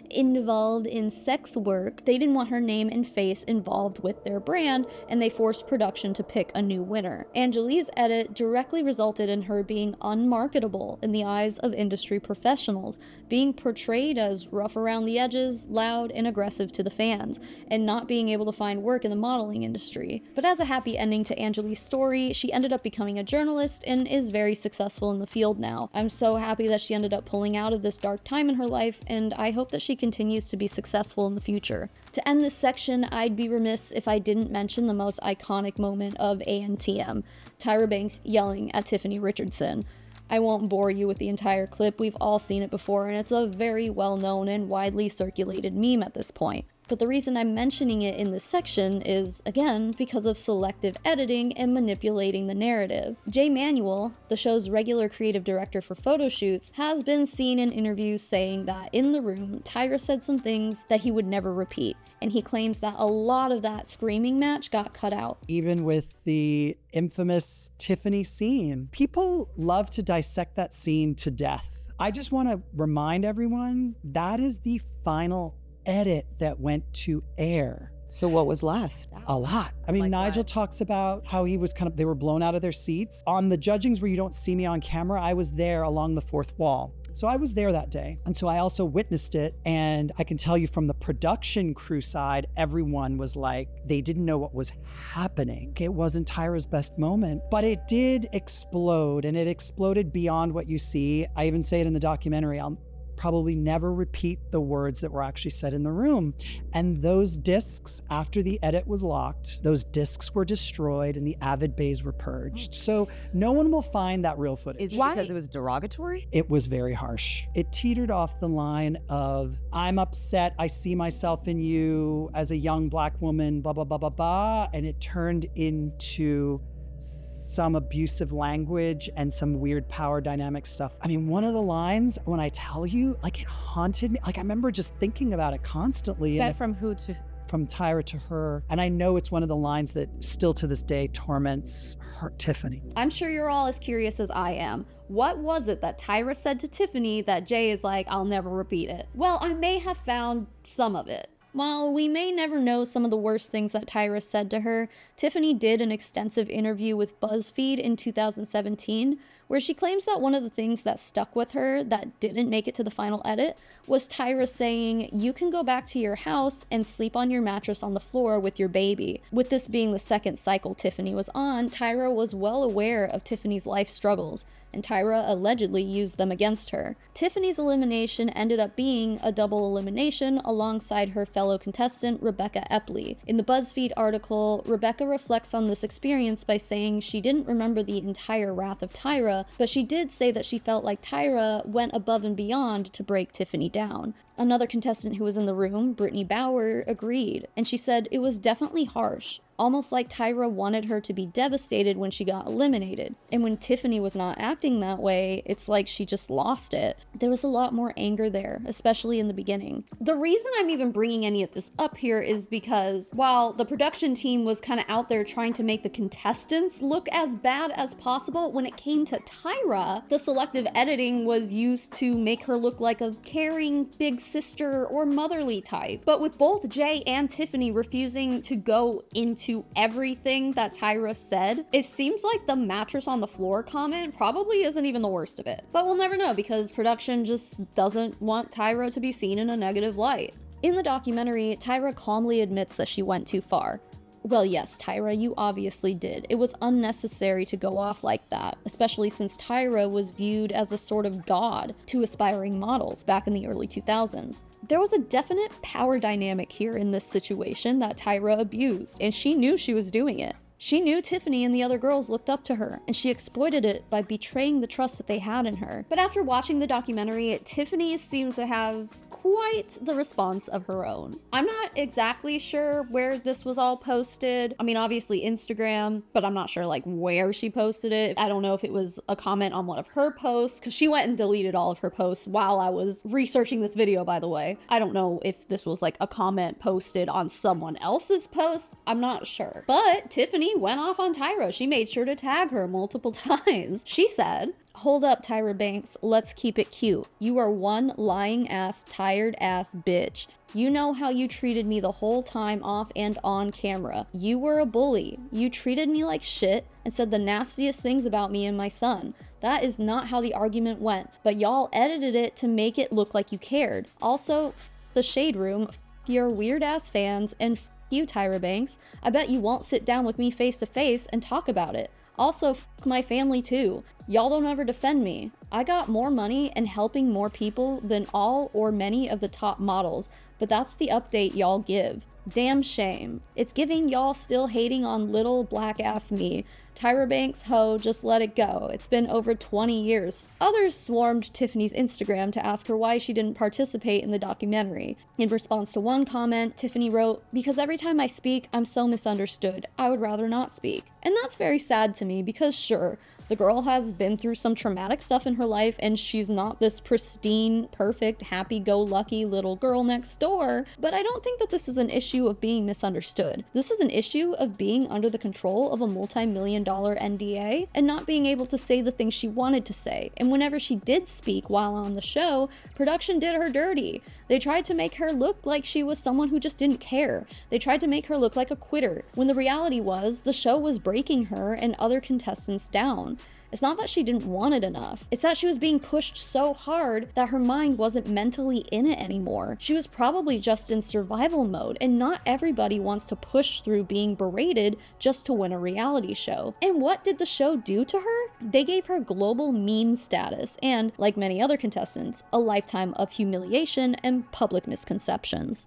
involved in sex work, they didn't want her name and face involved with their brand, and they forced production to pick a new winner. Angelique's edit directly resulted in her being unmarketable in the eyes of industry professionals, being portrayed as rough around the edges, loud, and aggressive to the fans, and not being able to find work in the modeling industry. But as a happy ending to Angelique's story, she ended up becoming a journalist and is very successful in the field now. I'm so happy that she ended up pulling out of this dark time in her life, and I hope that she continues to be successful in the future. To end this section, I'd be remiss if I didn't mention the most iconic moment of ANTM, Tyra Banks yelling at Tiffany Richardson. I won't bore you with the entire clip, we've all seen it before, and it's a very well-known and widely circulated meme at this point. But the reason I'm mentioning it in this section is, again, because of selective editing and manipulating the narrative. Jay Manuel, the show's regular creative director for photoshoots, has been seen in interviews saying that in the room, Tyra said some things that he would never repeat, and he claims that a lot of that screaming match got cut out. Even with the infamous Tiffany scene, people love to dissect that scene to death. I just want to remind everyone that is the final edit that went to air. So what was left? A lot. I mean, like Nigel talks about how he was they were blown out of their seats. On the judgings where you don't see me on camera, I was there along the fourth wall. So I was there that day. And so I also witnessed it. And I can tell you from the production crew side, everyone was like, they didn't know what was happening. It wasn't Tyra's best moment, but it did explode, and it exploded beyond what you see. I even say it in the documentary. I'll probably never repeat the words that were actually said in the room. And those discs, after the edit was locked, those discs were destroyed and the avid bays were purged. So no one will find that real footage. Is it because it was derogatory? It was very harsh. It teetered off the line of, I'm upset, I see myself in you as a young Black woman, blah, blah, blah, blah, blah. And it turned into some abusive language and some weird power dynamic stuff. I mean, one of the lines, when I tell you, like, it haunted me. Like, I remember just thinking about it constantly. Said from who to? From Tyra to her. And I know it's one of the lines that still to this day torments her, Tiffany. I'm sure you're all as curious as I am. What was it that Tyra said to Tiffany that Jay is like, I'll never repeat it? Well, I may have found some of it. While we may never know some of the worst things that Tyra said to her, Tiffany did an extensive interview with BuzzFeed in 2017 where she claims that one of the things that stuck with her that didn't make it to the final edit was Tyra saying, "You can go back to your house and sleep on your mattress on the floor with your baby." With this being the second cycle Tiffany was on, Tyra was well aware of Tiffany's life struggles, and Tyra allegedly used them against her. Tiffany's elimination ended up being a double elimination alongside her fellow contestant, Rebecca Epley. In the BuzzFeed article, Rebecca reflects on this experience by saying she didn't remember the entire wrath of Tyra, but she did say that she felt like Tyra went above and beyond to break Tiffany down. Another contestant who was in the room, Brittany Bauer, agreed, and she said it was definitely harsh, almost like Tyra wanted her to be devastated when she got eliminated. And when Tiffany was not acting that way, it's like she just lost it. There was a lot more anger there, especially in the beginning. The reason I'm even bringing any of this up here is because while the production team was kind of out there trying to make the contestants look as bad as possible, when it came to Tyra, the selective editing was used to make her look like a caring big sister or motherly type. But with both Jay and Tiffany refusing to go into everything that Tyra said, it seems like the mattress on the floor comment probably isn't even the worst of it. But we'll never know because production just doesn't want Tyra to be seen in a negative light. In the documentary, Tyra calmly admits that she went too far. Well, yes, Tyra, you obviously did. It was unnecessary to go off like that, especially since Tyra was viewed as a sort of god to aspiring models back in the early 2000s. There was a definite power dynamic here in this situation that Tyra abused, and she knew she was doing it. She knew Tiffany and the other girls looked up to her, and she exploited it by betraying the trust that they had in her. But after watching the documentary, Tiffany seemed to have quite the response of her own. I'm not exactly sure where this was all posted. I mean, obviously Instagram, but I'm not sure like where she posted it. I don't know if it was a comment on one of her posts, because she went and deleted all of her posts while I was researching this video, by the way. I don't know if this was like a comment posted on someone else's post. I'm not sure. But Tiffany went off on Tyra. She made sure to tag her multiple times. She said, "Hold up, Tyra Banks. Let's keep it cute. You are one lying ass, tired ass bitch. You know how you treated me the whole time off and on camera. You were a bully. You treated me like shit and said the nastiest things about me and my son. That is not how the argument went, but y'all edited it to make it look like you cared. Also, the Shade Room, your weird ass fans, and you, Tyra Banks. I bet you won't sit down with me face to face and talk about it. Also, my family too. Y'all don't ever defend me. I got more money and helping more people than all or many of the top models, but that's the update y'all give. Damn shame. It's giving y'all still hating on little black ass me. Tyra Banks, ho, just let it go. It's been over 20 years. Others swarmed Tiffany's Instagram to ask her why she didn't participate in the documentary. In response to one comment, Tiffany wrote, "Because every time I speak, I'm so misunderstood. I would rather not speak." And that's very sad to me because sure, the girl has been through some traumatic stuff in her life and she's not this pristine, perfect, happy-go-lucky little girl next door, but I don't think that this is an issue of being misunderstood. This is an issue of being under the control of a multi-million-dollar NDA and not being able to say the things she wanted to say. And whenever she did speak while on the show, production did her dirty. They tried to make her look like she was someone who just didn't care. They tried to make her look like a quitter, when the reality was the show was breaking her and other contestants down. It's not that she didn't want it enough. It's that she was being pushed so hard that her mind wasn't mentally in it anymore. She was probably just in survival mode, and not everybody wants to push through being berated just to win a reality show. And what did the show do to her? They gave her global meme status and, like many other contestants, a lifetime of humiliation and public misconceptions.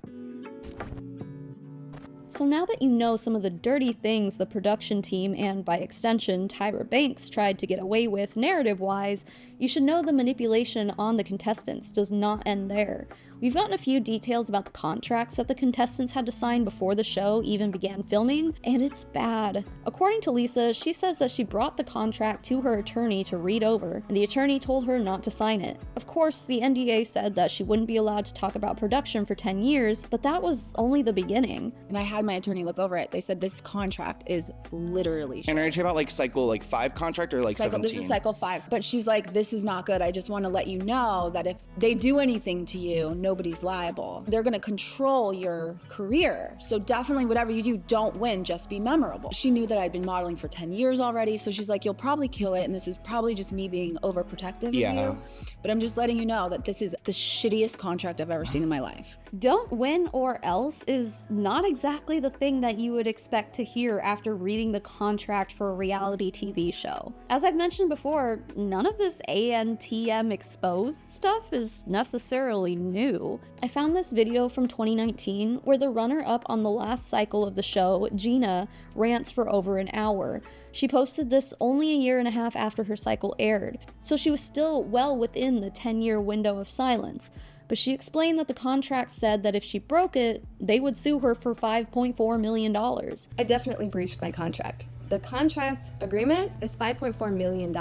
So now that you know some of the dirty things the production team and, by extension, Tyra Banks tried to get away with narrative-wise, you should know the manipulation on the contestants does not end there. We've gotten a few details about the contracts that the contestants had to sign before the show even began filming, and it's bad. According to Lisa, she says that she brought the contract to her attorney to read over, and the attorney told her not to sign it. Of course, the NDA said that she wouldn't be allowed to talk about production for 10 years, but that was only the beginning. And I had had my attorney look over it. They said this contract is literally shit. And are you talking about like cycle like 5 contract or like 17? This is cycle 5. But she's like, this is not good. I just want to let you know that if they do anything to you, nobody's liable. They're going to control your career. So definitely whatever you do, don't win, just be memorable. She knew that I'd been modeling for 10 years already. So she's like, you'll probably kill it. And this is probably just me being overprotective of you. But I'm just letting you know that this is the shittiest contract I've ever seen in my life. Don't win or else is not exactly the thing that you would expect to hear after reading the contract for a reality TV show. As I've mentioned before, none of this ANTM exposed stuff is necessarily new. I found this video from 2019 where the runner-up on the last cycle of the show, Gina, rants for over an hour. She posted this only a year and a half after her cycle aired, so she was still well within the 10-year window of silence. But she explained that the contract said that if she broke it, they would sue her for $5.4 million. I definitely breached my contract. The contract agreement is $5.4 million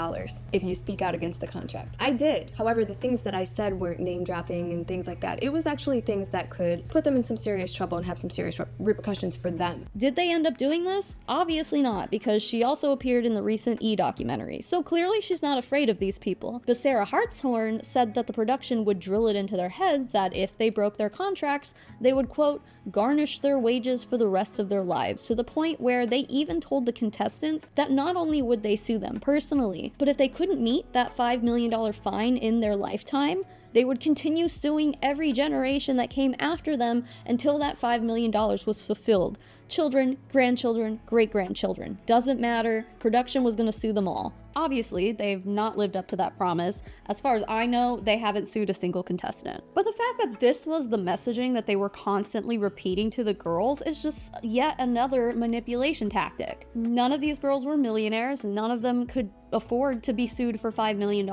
if you speak out against the contract. I did. However, the things that I said weren't name dropping and things like that. It was actually things that could put them in some serious trouble and have some serious repercussions for them. Did they end up doing this? Obviously not, because she also appeared in the recent E! documentary, so clearly she's not afraid of these people. But Sarah Hartshorn said that the production would drill it into their heads that if they broke their contracts, they would, quote, garnish their wages for the rest of their lives, to the point where they even told the contestants that not only would they sue them personally, but if they couldn't meet that $5 million fine in their lifetime, they would continue suing every generation that came after them until that $5 million was fulfilled. Children, grandchildren, great-grandchildren. Doesn't matter. Production was going to sue them all. Obviously, they've not lived up to that promise. As far as I know, they haven't sued a single contestant. But the fact that this was the messaging that they were constantly repeating to the girls is just yet another manipulation tactic. None of these girls were millionaires. None of them could afford to be sued for $5 million.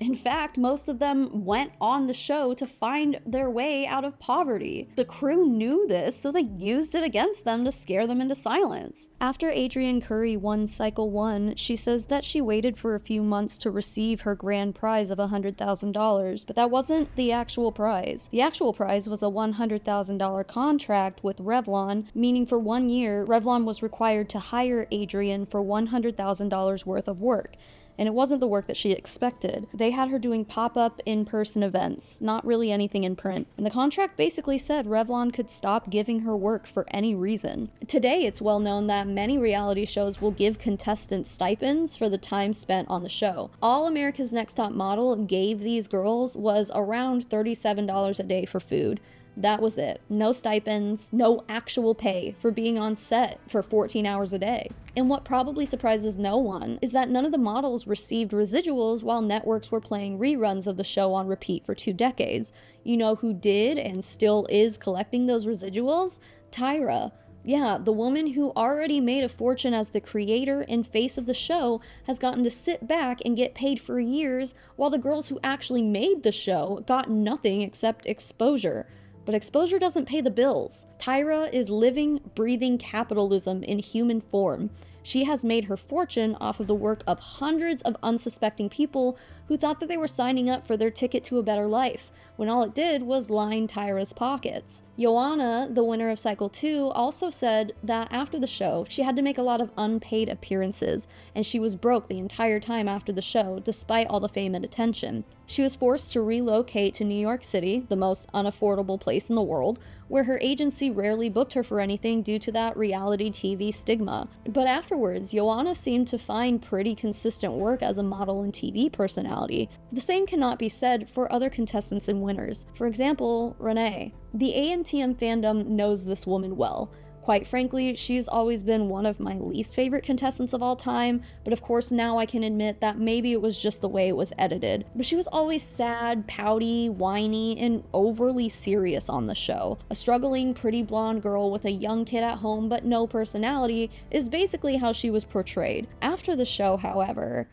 In fact, most of them went on the show to find their way out of poverty. The crew knew this, so they used it against them to scare them into silence. After Adrienne Curry won Cycle 1, she says that she waited for a few months to receive her grand prize of $100,000, but that wasn't the actual prize. The actual prize was a $100,000 contract with Revlon, meaning for 1 year, Revlon was required to hire Adrienne for $100,000 worth of work. And it wasn't the work that she expected. They had her doing pop-up in-person events, not really anything in print. And the contract basically said Revlon could stop giving her work for any reason. Today, it's well known that many reality shows will give contestants stipends for the time spent on the show. All America's Next Top Model gave these girls was around $37 a day for food. That was it. No stipends, no actual pay for being on set for 14 hours a day. And what probably surprises no one is that none of the models received residuals while networks were playing reruns of the show on repeat for 2 decades. You know who did and still is collecting those residuals? Tyra. Yeah, the woman who already made a fortune as the creator and face of the show has gotten to sit back and get paid for years, while the girls who actually made the show got nothing except exposure. But exposure doesn't pay the bills. Tyra is living, breathing capitalism in human form. She has made her fortune off of the work of hundreds of unsuspecting people who thought that they were signing up for their ticket to a better life, when all it did was line Tyra's pockets. Joanna, the winner of Cycle 2, also said that after the show, she had to make a lot of unpaid appearances, and she was broke the entire time after the show, despite all the fame and attention. She was forced to relocate to New York City, the most unaffordable place in the world, where her agency rarely booked her for anything due to that reality TV stigma. But afterwards, Joanna seemed to find pretty consistent work as a model and TV personality. The same cannot be said for other contestants and winners. For example, Renee. The ANTM fandom knows this woman well. Quite frankly, she's always been one of my least favorite contestants of all time, but of course now I can admit that maybe it was just the way it was edited. But she was always sad, pouty, whiny, and overly serious on the show. A struggling, pretty blonde girl with a young kid at home but no personality is basically how she was portrayed. After the show, however,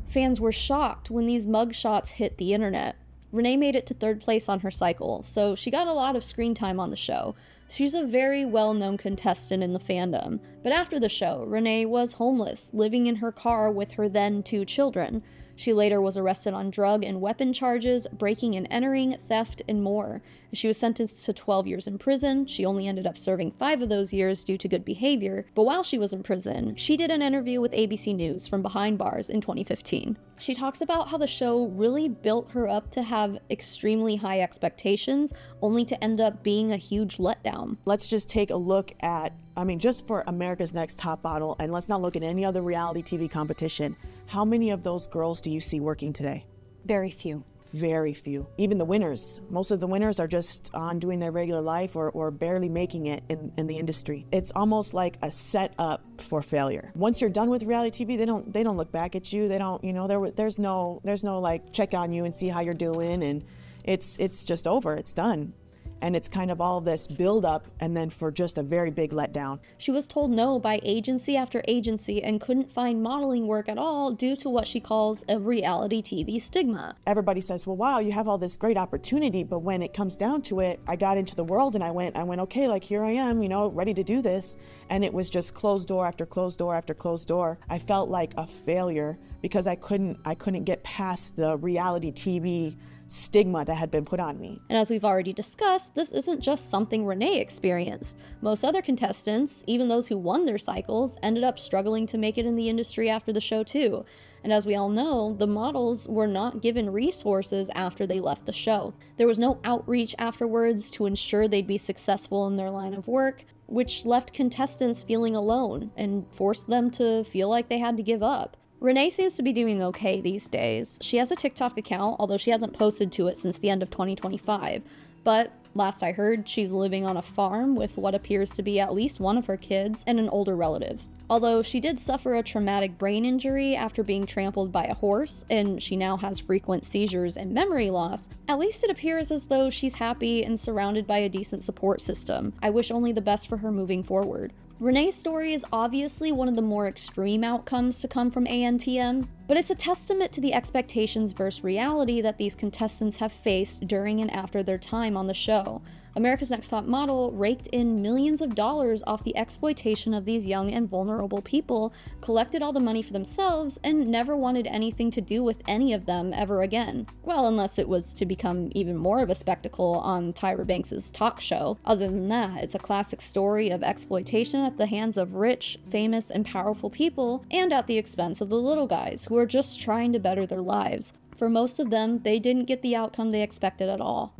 fans were shocked when these mugshots hit the internet. Renee made it to 3rd place on her cycle, so she got a lot of screen time on the show. She's a very well-known contestant in the fandom, but after the show, Renee was homeless, living in her car with her then 2 children. She later was arrested on drug and weapon charges, breaking and entering, theft, and more. She was sentenced to 12 years in prison. She only ended up serving 5 of those years due to good behavior, but while she was in prison, she did an interview with ABC News from behind bars in 2015. She talks about how the show really built her up to have extremely high expectations, only to end up being a huge letdown. Let's just take a look at, just for America's Next Top Model, and let's not look at any other reality TV competition. How many of those girls do you see working today? Very few. Very few. Even the winners. Most of the winners are just on doing their regular life or barely making it in the industry. It's almost like a setup for failure. Once you're done with reality TV, they don't look back at you. They don't, there's no like check on you and see how you're doing, and it's just over. It's done. And it's kind of all this build up and then for just a very big letdown. She was told no by agency after agency and couldn't find modeling work at all due to what she calls a reality TV stigma. Everybody says, well, wow, you have all this great opportunity, but when it comes down to it, I got into the world and I went, okay, like here I am, ready to do this. And it was just closed door after closed door after closed door. I felt like a failure because I couldn't get past the reality TV stigma that had been put on me. And as we've already discussed, this isn't just something Renee experienced. Most other contestants, even those who won their cycles, ended up struggling to make it in the industry after the show too. And as we all know, the models were not given resources after they left the show. There was no outreach afterwards to ensure they'd be successful in their line of work, which left contestants feeling alone and forced them to feel like they had to give up. Renee seems to be doing okay these days. She has a TikTok account, although she hasn't posted to it since the end of 2025. But last I heard, she's living on a farm with what appears to be at least one of her kids and an older relative. Although she did suffer a traumatic brain injury after being trampled by a horse, and she now has frequent seizures and memory loss, at least it appears as though she's happy and surrounded by a decent support system. I wish only the best for her moving forward. Renee's story is obviously one of the more extreme outcomes to come from ANTM, but it's a testament to the expectations versus reality that these contestants have faced during and after their time on the show. America's Next Top Model raked in millions of dollars off the exploitation of these young and vulnerable people, collected all the money for themselves, and never wanted anything to do with any of them ever again. Well, unless it was to become even more of a spectacle on Tyra Banks' talk show. Other than that, it's a classic story of exploitation at the hands of rich, famous, and powerful people, and at the expense of the little guys who are just trying to better their lives. For most of them, they didn't get the outcome they expected at all.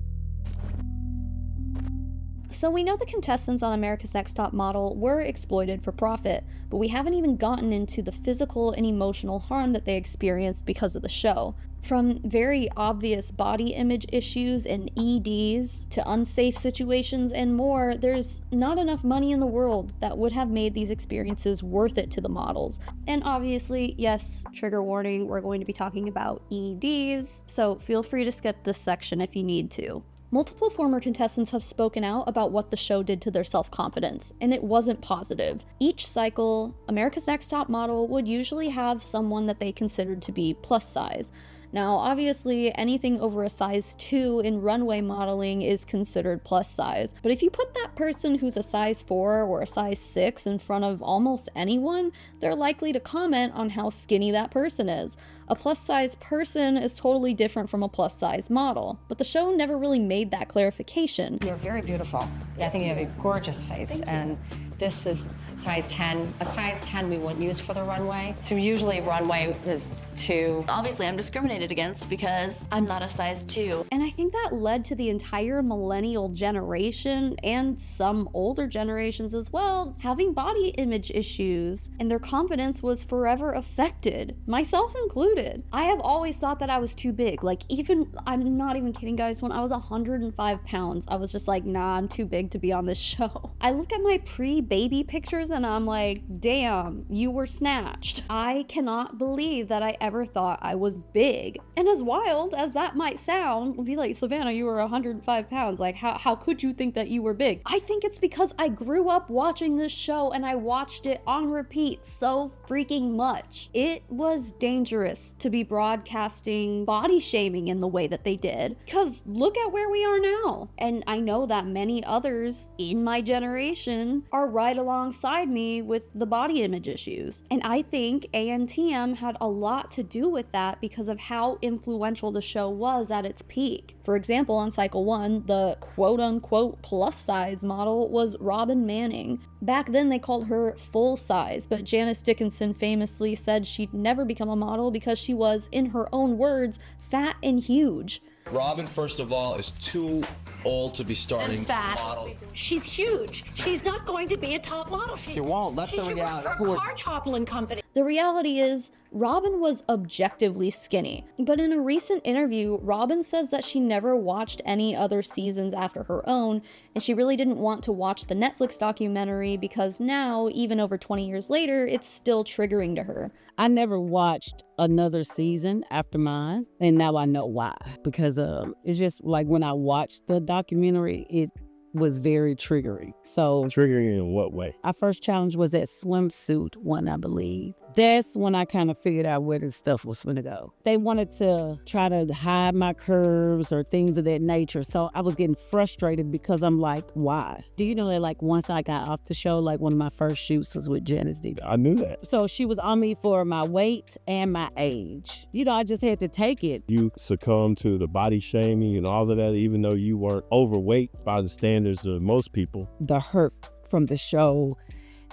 So we know the contestants on America's Next Top Model were exploited for profit, but we haven't even gotten into the physical and emotional harm that they experienced because of the show. From very obvious body image issues and EDs to unsafe situations and more, there's not enough money in the world that would have made these experiences worth it to the models. And obviously, yes, trigger warning, we're going to be talking about EDs, so feel free to skip this section if you need to. Multiple former contestants have spoken out about what the show did to their self-confidence, and it wasn't positive. Each cycle, America's Next Top Model would usually have someone that they considered to be plus size. Now, obviously, anything over a size 2 in runway modeling is considered plus size, but if you put that person who's a size 4 or a size 6 in front of almost anyone, they're likely to comment on how skinny that person is. A plus size person is totally different from a plus size model, but the show never really made that clarification. You're very beautiful. I think you have a gorgeous face, and this is size 10. A size 10 we wouldn't use for the runway. So usually runway is 2. Obviously, I'm discriminated against because I'm not a size 2. And I think that led to the entire millennial generation and some older generations as well having body image issues, and their confidence was forever affected, myself included. I have always thought that I was too big. Like, even, I'm not even kidding, guys, when I was 105 pounds, I was just like, nah, I'm too big to be on this show. I look at my pre-baby pictures and I'm like, damn, you were snatched. I cannot believe that I ever thought I was big. And as wild as that might sound, I'll be like, Savannah, you were 105 pounds. Like, how could you think that you were big? I think it's because I grew up watching this show and I watched it on repeat so freaking much. It was dangerous to be broadcasting body shaming in the way that they did, because look at where we are now. And I know that many others in my generation are right alongside me with the body image issues. And I think ANTM had a lot lot to do with that because of how influential the show was at its peak. For example, on cycle 1, the quote-unquote plus-size model was Robin Manning. Back then they called her full-size, but Janice Dickinson famously said she'd never become a model because she was, in her own words, fat and huge. Robin, first of all, is too old to be starting model. She's huge. She's not going to be a top model. She won't. That's the reality. Her car toppling company. The reality is, Robin was objectively skinny, but in a recent interview, Robin says that she never watched any other seasons after her own, and she really didn't want to watch the Netflix documentary because now, even over 20 years later, it's still triggering to her. I never watched another season after mine, and now I know why. Because it's just like when I watched the documentary, it was very triggering. So triggering in what way? Our first challenge was that swimsuit one, I believe. That's when I kind of figured out where this stuff was going to go. They wanted to try to hide my curves or things of that nature. So I was getting frustrated because I'm like, why? Do you know that like once I got off the show, like one of my first shoots was with Janice Dickinson. I knew that. So she was on me for my weight and my age. You know, I just had to take it. You succumbed to the body shaming and all of that, even though you weren't overweight by the standards of most people. The hurt from the show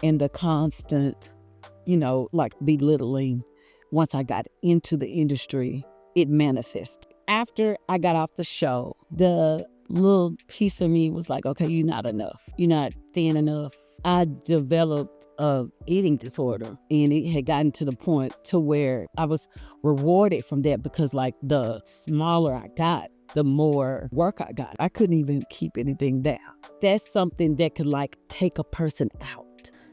and the constant, you know, like belittling. Once I got into the industry, it manifested. After I got off the show, the little piece of me was like, okay, you're not enough. You're not thin enough. I developed an eating disorder, and it had gotten to the point to where I was rewarded from that because like the smaller I got, the more work I got. I couldn't even keep anything down. That's something that could like take a person out.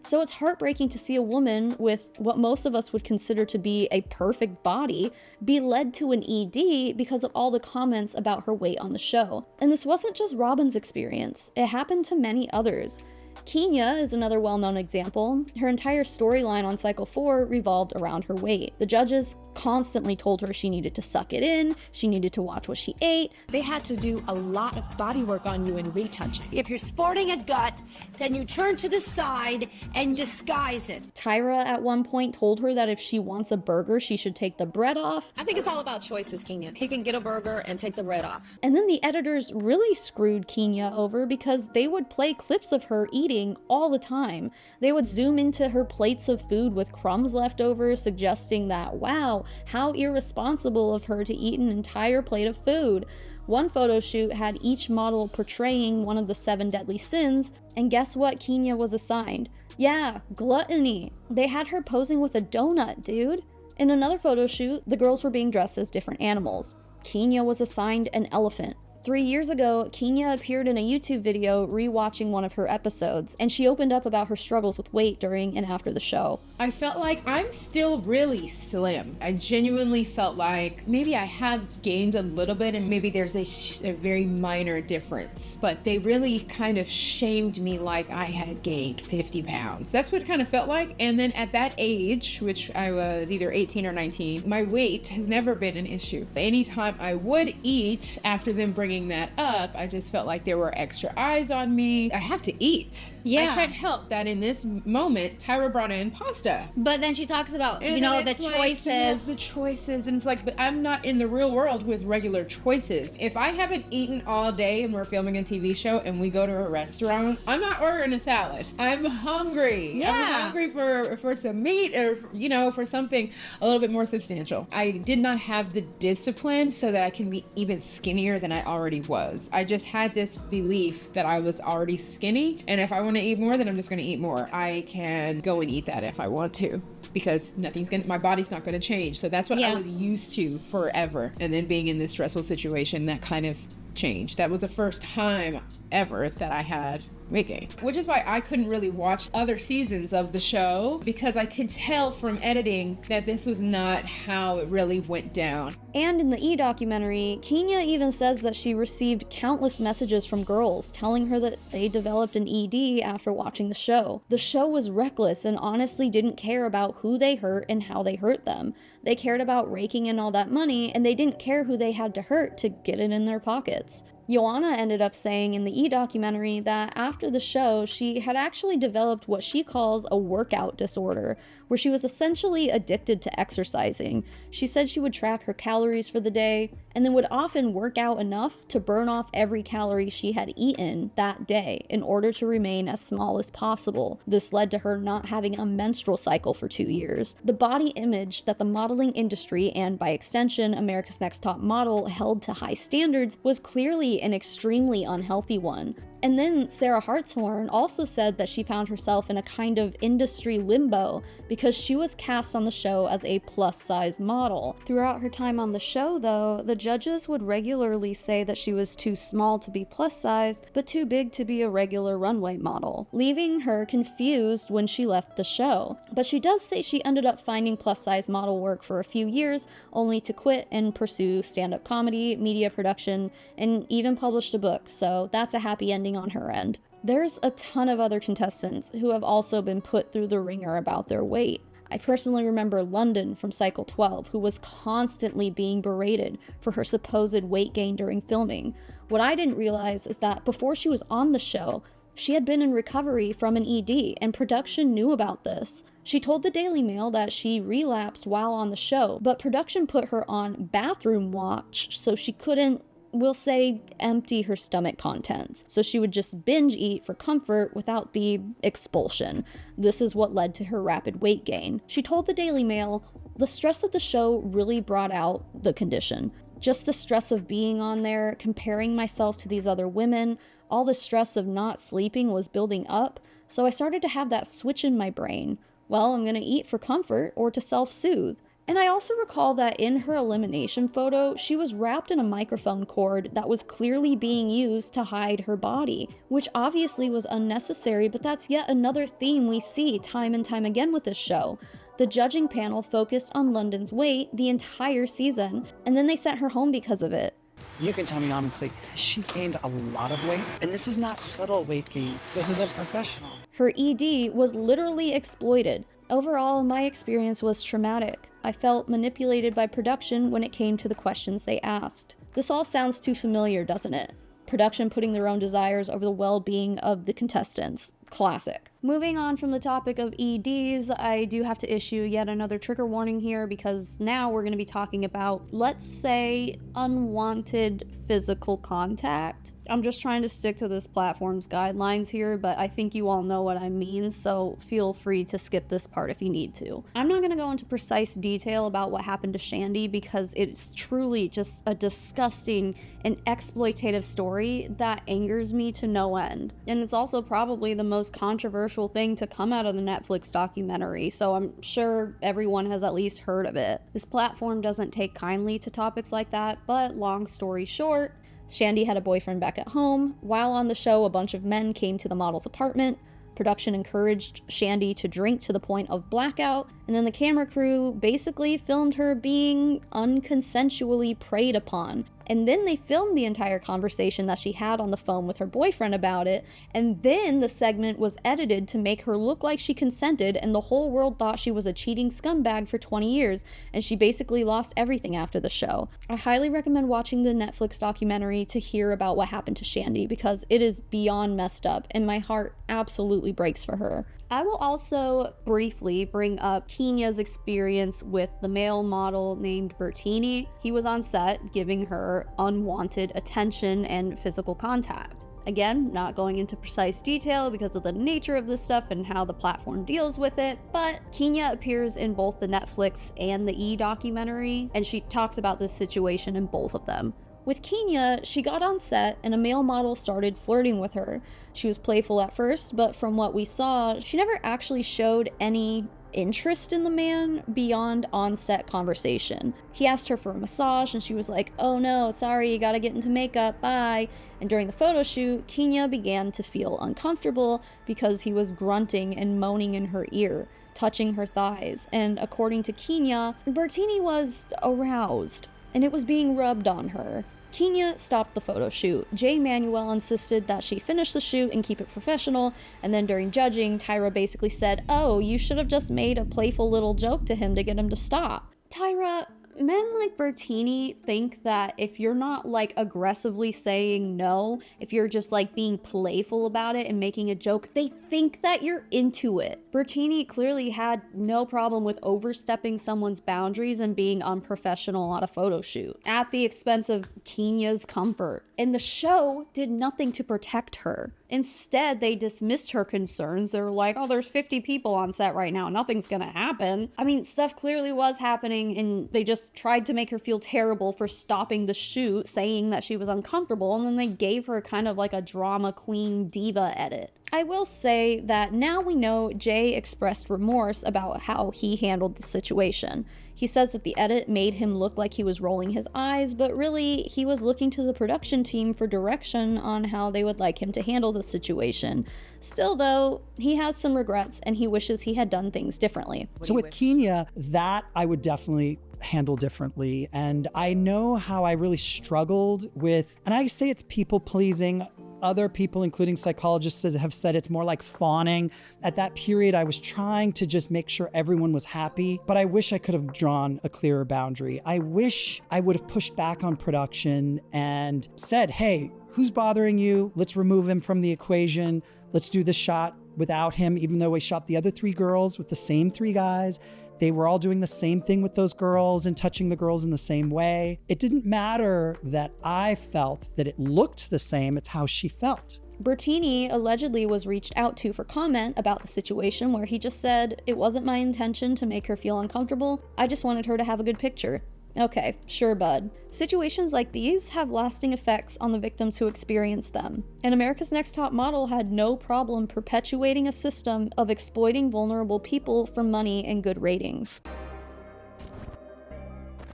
So it's heartbreaking to see a woman with what most of us would consider to be a perfect body be led to an ED because of all the comments about her weight on the show. And this wasn't just Robin's experience, it happened to many others. Kenya is another well-known example. Her entire storyline on cycle 4 revolved around her weight. The judges constantly told her she needed to suck it in, she needed to watch what she ate. They had to do a lot of body work on you and retouching. If you're sporting a gut, then you turn to the side and disguise it. Tyra at one point told her that if she wants a burger, she should take the bread off. I think it's all about choices, Kenya. He can get a burger and take the bread off. And then the editors really screwed Kenya over because they would play clips of her eating all the time. They would zoom into her plates of food with crumbs left over, suggesting that, wow, how irresponsible of her to eat an entire plate of food. One photo shoot had each model portraying one of the 7 deadly sins, and guess what Kenya was assigned? Yeah, gluttony. They had her posing with a donut, dude. In another photo shoot, the girls were being dressed as different animals. Kenya was assigned an elephant. 3 years ago, Kenya appeared in a YouTube video rewatching one of her episodes, and she opened up about her struggles with weight during and after the show. I felt like I'm still really slim. I genuinely felt like maybe I have gained a little bit and maybe there's a very minor difference, but they really kind of shamed me like I had gained 50 pounds. That's what it kind of felt like. And then at that age, which I was either 18 or 19, my weight has never been an issue. Anytime I would eat after them bringing that up, I just felt like there were extra eyes on me. I have to eat. Yeah. I can't help that in this moment, Tyra brought in pasta. But then she talks about, And you know, then the it's like, choices. you know, the choices, and it's like, but I'm not in the real world with regular choices. If I haven't eaten all day and we're filming a TV show and we go to a restaurant, I'm not ordering a salad. I'm hungry. Yeah. I'm hungry for some meat or, you know, for something a little bit more substantial. I did not have the discipline so that I can be even skinnier than I already was. I just had this belief that I was already skinny, and if I want to eat more, then I'm just going to eat more. I can go and eat that if I want to, because my body's not going to change. So that's what I was used to forever. And then being in this stressful situation, that kind of changed. That was the first time ever that I had weight gain, which is why I couldn't really watch other seasons of the show, because I could tell from editing that this was not how it really went down. And in the E! Documentary, Kenya even says that she received countless messages from girls telling her that they developed an ED after watching the show. The show was reckless and honestly didn't care about who they hurt and how they hurt them. They cared about raking in all that money, and they didn't care who they had to hurt to get it in their pockets. Joanna ended up saying in the documentary that after the show, she had actually developed what she calls a workout disorder, where she was essentially addicted to exercising. She said she would track her calories for the day, and then would often work out enough to burn off every calorie she had eaten that day in order to remain as small as possible. This led to her not having a menstrual cycle for 2 years. The body image that the modeling industry, and by extension America's Next Top Model, held to high standards was clearly an extremely unhealthy one. And then Sarah Hartshorn also said that she found herself in a kind of industry limbo because she was cast on the show as a plus-size model. Throughout her time on the show, though, the judges would regularly say that she was too small to be plus-size, but too big to be a regular runway model, leaving her confused when she left the show. But she does say she ended up finding plus-size model work for a few years, only to quit and pursue stand-up comedy, media production, and even published a book, so that's a happy ending on her end. There's a ton of other contestants who have also been put through the ringer about their weight. I personally remember London from Cycle 12, who was constantly being berated for her supposed weight gain during filming. What I didn't realize is that before she was on the show, she had been in recovery from an ED, and production knew about this. She told the Daily Mail that she relapsed while on the show, but production put her on bathroom watch so she couldn't, we'll say, empty her stomach contents. So she would just binge eat for comfort without the expulsion. This is what led to her rapid weight gain. She told the Daily Mail, "The stress of the show really brought out the condition. Just the stress of being on there, comparing myself to these other women, all the stress of not sleeping was building up, so I started to have that switch in my brain. Well, I'm gonna eat for comfort or to self-soothe." And I also recall that in her elimination photo, she was wrapped in a microphone cord that was clearly being used to hide her body, which obviously was unnecessary, but that's yet another theme we see time and time again with this show. The judging panel focused on London's weight the entire season, and then they sent her home because of it. You can tell me honestly, she gained a lot of weight, and this is not subtle weight gain. This is a professional. Her ED was literally exploited. Overall, my experience was traumatic. I felt manipulated by production when it came to the questions they asked. This all sounds too familiar, doesn't it? Production putting their own desires over the well-being of the contestants. Classic. Moving on from the topic of EDs, I do have to issue yet another trigger warning here because now we're going to be talking about, let's say, unwanted physical contact. I'm just trying to stick to this platform's guidelines here, but I think you all know what I mean, so feel free to skip this part if you need to. I'm not going to go into precise detail about what happened to Shandy because it's truly just a disgusting and exploitative story that angers me to no end. And it's also probably the most controversial thing to come out of the Netflix documentary, so I'm sure everyone has at least heard of it. This platform doesn't take kindly to topics like that, but long story short, Shandy had a boyfriend back at home. While on the show, a bunch of men came to the model's apartment. Production encouraged Shandy to drink to the point of blackout, and then the camera crew basically filmed her being unconsensually preyed upon. And then they filmed the entire conversation that she had on the phone with her boyfriend about it, and then the segment was edited to make her look like she consented, and the whole world thought she was a cheating scumbag for 20 years, and she basically lost everything after the show. I highly recommend watching the Netflix documentary to hear about what happened to Shandy, because it is beyond messed up, and my heart absolutely breaks for her. I will also briefly bring up Kenya's experience with the male model named Bertini. He was on set giving her unwanted attention and physical contact. Again, not going into precise detail because of the nature of this stuff and how the platform deals with it, but Kenya appears in both the Netflix and the E! Documentary, and she talks about this situation in both of them. With Kenya, she got on set and a male model started flirting with her. She was playful at first, but from what we saw, she never actually showed any interest in the man beyond on-set conversation. He asked her for a massage and she was like, "Oh no, sorry, you gotta get into makeup, bye." And during the photo shoot, Kenya began to feel uncomfortable because he was grunting and moaning in her ear, touching her thighs. And according to Kenya, Bertini was aroused and it was being rubbed on her. Kenya stopped the photo shoot. Jay Manuel insisted that she finish the shoot and keep it professional, and then during judging, Tyra basically said, "Oh, you should have just made a playful little joke to him to get him to stop." Tyra, Men like Bertini think that if you're not like aggressively saying no, if you're just like being playful about it and making a joke, they think that you're into it. Bertini clearly had no problem with overstepping someone's boundaries and being unprofessional at a photo shoot at the expense of Kenya's comfort. And the show did nothing to protect her. Instead, they dismissed her concerns. They were like, oh, there's 50 people on set right now. Nothing's gonna happen. I mean, stuff clearly was happening, and they just tried to make her feel terrible for stopping the shoot, saying that she was uncomfortable, and then they gave her kind of like a drama queen diva edit. I will say that now we know Jay expressed remorse about how he handled the situation. He says that the edit made him look like he was rolling his eyes, but really he was looking to the production team for direction on how they would like him to handle the situation. Still though, he has some regrets and he wishes he had done things differently. So with Kenya, that I would definitely handle differently. And I know how I really struggled with, and I say it's people pleasing. Other people, including psychologists, have said it's more like fawning. At that period, I was trying to just make sure everyone was happy, but I wish I could have drawn a clearer boundary. I wish I would have pushed back on production and said, hey, who's bothering you? Let's remove him from the equation. Let's do this shot without him, even though we shot the other 3 girls with the same 3 guys. They were all doing the same thing with those girls and touching the girls in the same way. It didn't matter that I felt that it looked the same, it's how she felt. Bertini allegedly was reached out to for comment about the situation, where he just said, it wasn't my intention to make her feel uncomfortable. I just wanted her to have a good picture. Okay, sure, bud. Situations like these have lasting effects on the victims who experience them, and America's Next Top Model had no problem perpetuating a system of exploiting vulnerable people for money and good ratings.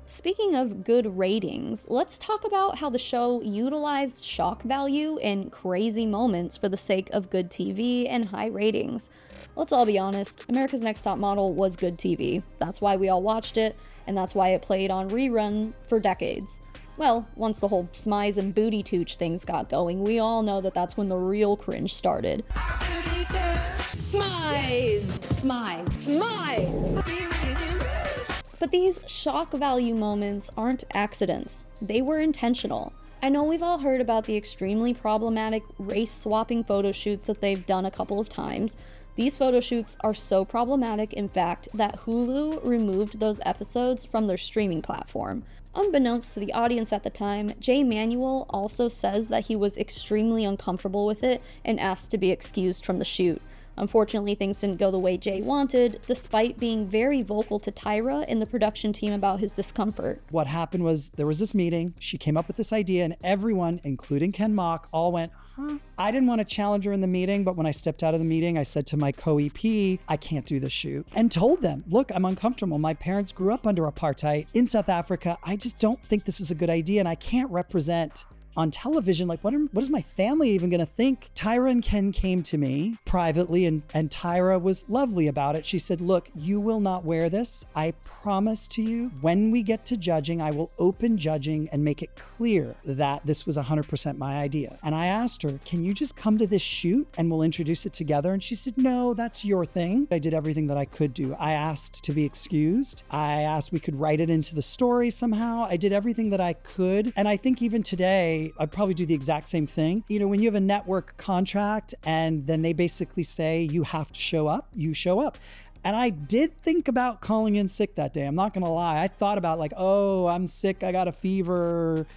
Speaking of good ratings, let's talk about how the show utilized shock value in crazy moments for the sake of good TV and high ratings. Let's all be honest, America's Next Top Model was good TV. That's why we all watched it, and that's why it played on rerun for decades. Well, once the whole smize and booty tooch things got going, we all know that that's when the real cringe started. Smize! Smize! Smize! But these shock value moments aren't accidents. They were intentional. I know we've all heard about the extremely problematic race-swapping photo shoots that they've done a couple of times. These photo shoots are so problematic, in fact, that Hulu removed those episodes from their streaming platform. Unbeknownst to the audience at the time, Jay Manuel also says that he was extremely uncomfortable with it and asked to be excused from the shoot. Unfortunately, things didn't go the way Jay wanted, despite being very vocal to Tyra and the production team about his discomfort. What happened was there was this meeting, she came up with this idea, and everyone, including Ken Mock, all went, huh? I didn't want to challenge her in the meeting, but when I stepped out of the meeting, I said to my co-EP, I can't do this shoot, and told them, look, I'm uncomfortable. My parents grew up under apartheid in South Africa. I just don't think this is a good idea, and I can't represent on television, like what is my family even gonna think? Tyra and Ken came to me privately, and Tyra was lovely about it. She said, look, you will not wear this. I promise to you, when we get to judging, I will open judging and make it clear that this was 100% my idea. And I asked her, can you just come to this shoot and we'll introduce it together? And she said, no, that's your thing. I did everything that I could do. I asked to be excused. I asked we could write it into the story somehow. I did everything that I could. And I think even today, I'd probably do the exact same thing. You know, when you have a network contract and then they basically say you have to show up, you show up. And I did think about calling in sick that day. I'm not gonna lie. I thought about like, oh, I'm sick, I got a fever.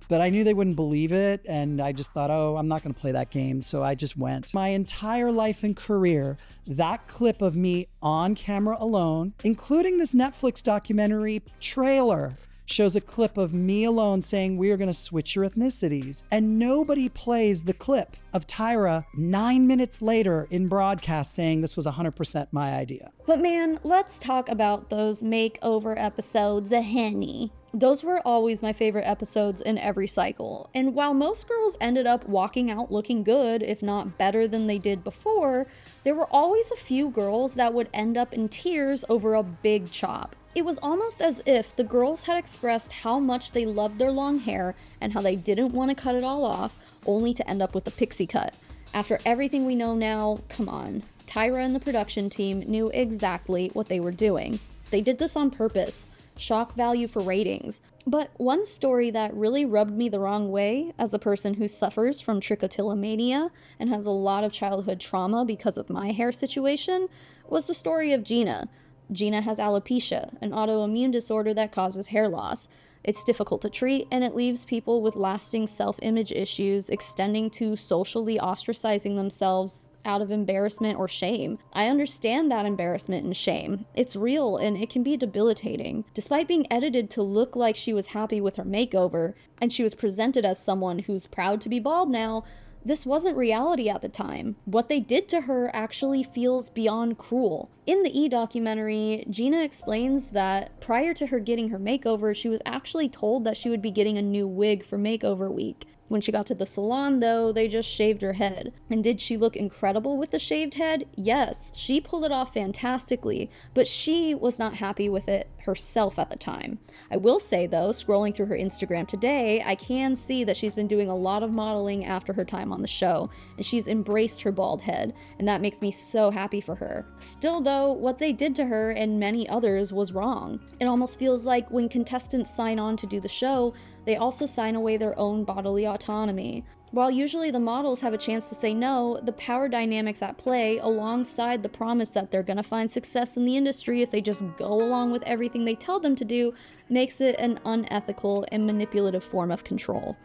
But I knew they wouldn't believe it. And I just thought, oh, I'm not gonna play that game. So I just went. My entire life and career, that clip of me on camera alone, including this Netflix documentary trailer, shows a clip of me alone saying we are going to switch your ethnicities. And nobody plays the clip of Tyra 9 minutes later in broadcast saying this was 100% my idea. But man, let's talk about those makeover episodes of Henny. Those were always my favorite episodes in every cycle. And while most girls ended up walking out looking good, if not better than they did before, there were always a few girls that would end up in tears over a big chop. It was almost as if the girls had expressed how much they loved their long hair and how they didn't want to cut it all off, only to end up with a pixie cut. After everything we know now, come on. Tyra and the production team knew exactly what they were doing. They did this on purpose. shock value for ratings. But one story that really rubbed me the wrong way as a person who suffers from trichotillomania and has a lot of childhood trauma because of my hair situation was the story of Gina. Gina has alopecia, an autoimmune disorder that causes hair loss. It's difficult to treat, and it leaves people with lasting self-image issues extending to socially ostracizing themselves out of embarrassment or shame. I understand that embarrassment and shame. It's real and it can be debilitating. Despite being edited to look like she was happy with her makeover, and she was presented as someone who's proud to be bald now, this wasn't reality at the time. What they did to her actually feels beyond cruel. In the documentary, Gina explains that prior to her getting her makeover, she was actually told that she would be getting a new wig for makeover week. When she got to the salon, though, they just shaved her head. And did she look incredible with the shaved head? Yes, she pulled it off fantastically, but she was not happy with it herself at the time. I will say, though, scrolling through her Instagram today, I can see that she's been doing a lot of modeling after her time on the show, and she's embraced her bald head, and that makes me so happy for her. Still, though, what they did to her and many others was wrong. It almost feels like when contestants sign on to do the show, they also sign away their own bodily autonomy. While usually the models have a chance to say no, the power dynamics at play, alongside the promise that they're gonna find success in the industry if they just go along with everything they tell them to do, makes it an unethical and manipulative form of control.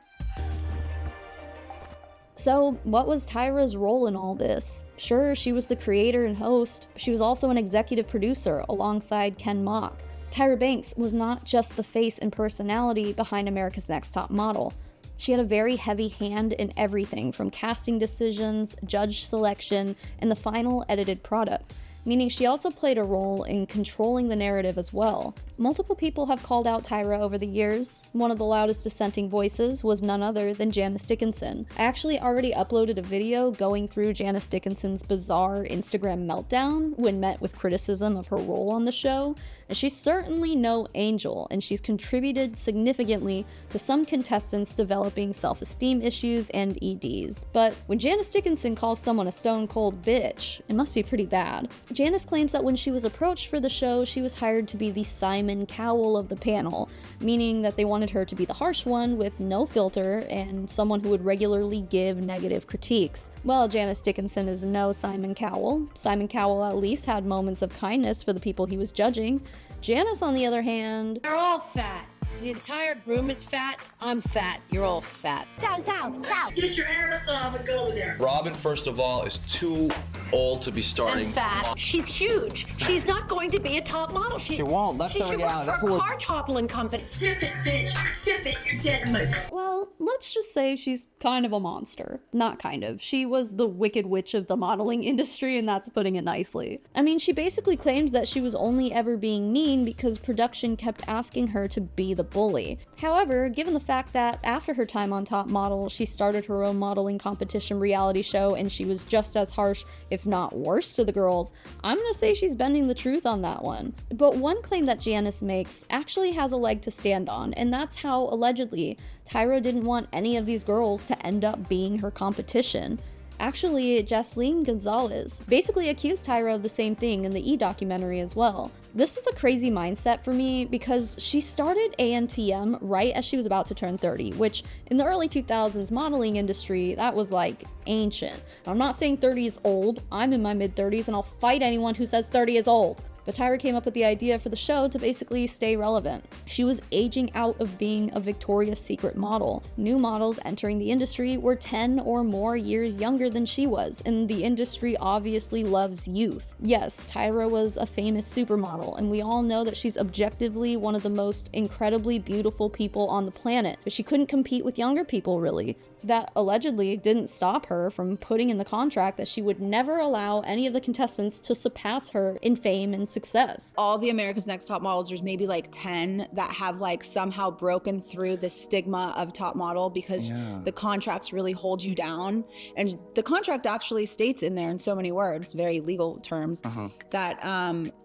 So, what was Tyra's role in all this? Sure, she was the creator and host, but she was also an executive producer alongside Ken Mock. Tyra Banks was not just the face and personality behind America's Next Top Model. She had a very heavy hand in everything from casting decisions, judge selection, and the final edited product, meaning she also played a role in controlling the narrative as well. Multiple people have called out Tyra over the years. One of the loudest dissenting voices was none other than Janice Dickinson. I actually already uploaded a video going through Janice Dickinson's bizarre Instagram meltdown when met with criticism of her role on the show, and she's certainly no angel, and she's contributed significantly to some contestants developing self-esteem issues and EDs. But when Janice Dickinson calls someone a stone-cold bitch, it must be pretty bad. Janice claims that when she was approached for the show, she was hired to be the Simon Cowell of the panel, meaning that they wanted her to be the harsh one with no filter and someone who would regularly give negative critiques. Well, Janice Dickinson is no Simon Cowell. Simon Cowell at least had moments of kindness for the people he was judging. Janice, on the other hand... They're all fat. The entire room is fat. I'm fat. You're all fat. Get your hair off and go over there. Robin, first of all, is too old to be starting. And fat. She's huge. She's not going to be a top model. She won't. That's she the should reality. work for a car toppling company. Sip it, bitch. Sip it. You're dead, mate. Well, let's just say she's kind of a monster. Not kind of. She was the wicked witch of the modeling industry, and that's putting it nicely. I mean, she basically claimed that she was only ever being mean because production kept asking her to be the bully. However, given the fact that after her time on Top Model, she started her own modeling competition reality show and she was just as harsh, if not worse, to the girls, I'm gonna say she's bending the truth on that one. But one claim that Janice makes actually has a leg to stand on, and that's how, allegedly, Tyra didn't want any of these girls to end up being her competition. Actually, Jasleen Gonzalez basically accused Tyra of the same thing in the documentary as well. This is a crazy mindset for me because she started ANTM right as she was about to turn 30, which in the early 2000s modeling industry, that was like ancient. Now, I'm not saying 30 is old. I'm in my mid-30s and I'll fight anyone who says 30 is old. But Tyra came up with the idea for the show to basically stay relevant. She was aging out of being a Victoria's Secret model. New models entering the industry were 10 or more years younger than she was, and the industry obviously loves youth. Yes, Tyra was a famous supermodel, and we all know that she's objectively one of the most incredibly beautiful people on the planet, but she couldn't compete with younger people, really. That allegedly didn't stop her from putting in the contract that she would never allow any of the contestants to surpass her in fame and success. All the America's Next Top Models, there's maybe like 10 that have like somehow broken through the stigma of top model because the contracts really hold you down. And the contract actually states in there in so many words, very legal terms, that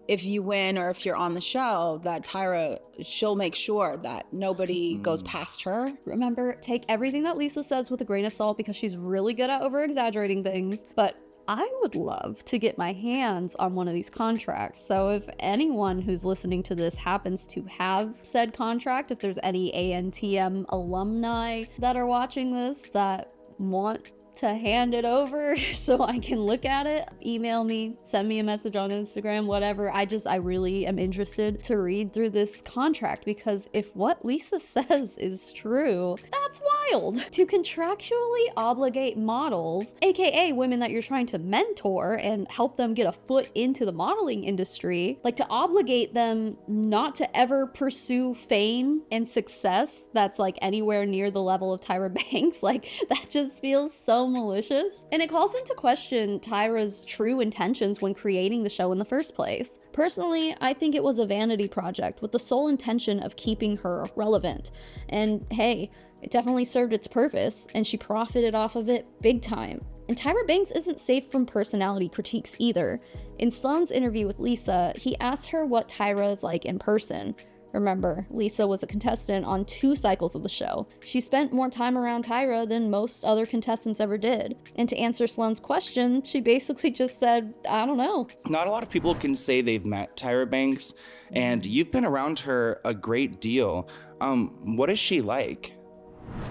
if you win or if you're on the show, that Tyra, she'll make sure that nobody goes past her. Remember, take everything that Lisa says with a grain of salt because she's really good at over-exaggerating things, but I would love to get my hands on one of these contracts. So if anyone who's listening to this happens to have said contract, if there's any ANTM alumni that are watching this that want to hand it over so I can look at it, email me, send me a message on Instagram, whatever. I really am interested to read through this contract, because if what Lisa says is true, that's wild. To contractually obligate models, aka women that you're trying to mentor and help them get a foot into the modeling industry, like to obligate them not to ever pursue fame and success that's like anywhere near the level of Tyra Banks, like that just feels so malicious. And it calls into question Tyra's true intentions when creating the show in the first place. Personally, I think it was a vanity project with the sole intention of keeping her relevant. And hey, it definitely served its purpose, and she profited off of it big time. And Tyra Banks isn't safe from personality critiques either. In Sloan's interview with Lisa, he asked her what Tyra is like in person. Remember, Lisa was a contestant on 2 cycles of the show. She spent more time around Tyra than most other contestants ever did. And to answer Sloan's question, she basically just said, I don't know. Not a lot of people can say they've met Tyra Banks, and you've been around her a great deal. What is she like?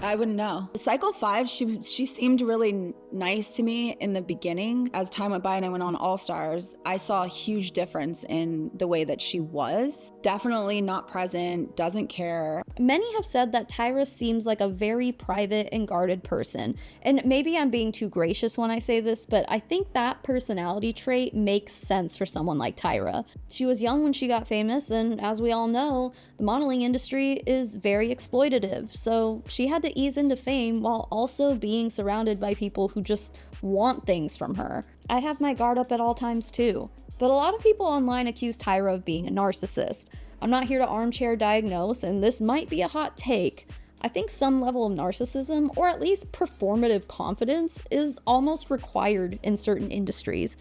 I wouldn't know. Cycle 5, she seemed really nice to me in the beginning. As time went by and I went on All Stars, I saw a huge difference in the way that she was. Definitely not present, doesn't care. Many have said that Tyra seems like a very private and guarded person. And maybe I'm being too gracious when I say this, but I think that personality trait makes sense for someone like Tyra. She was young when she got famous, and as we all know, the modeling industry is very exploitative. So she had to ease into fame while also being surrounded by people who just want things from her. I have my guard up at all times too. But a lot of people online accuse Tyra of being a narcissist. I'm not here to armchair diagnose, and this might be a hot take. I think some level of narcissism, or at least performative confidence, is almost required in certain industries.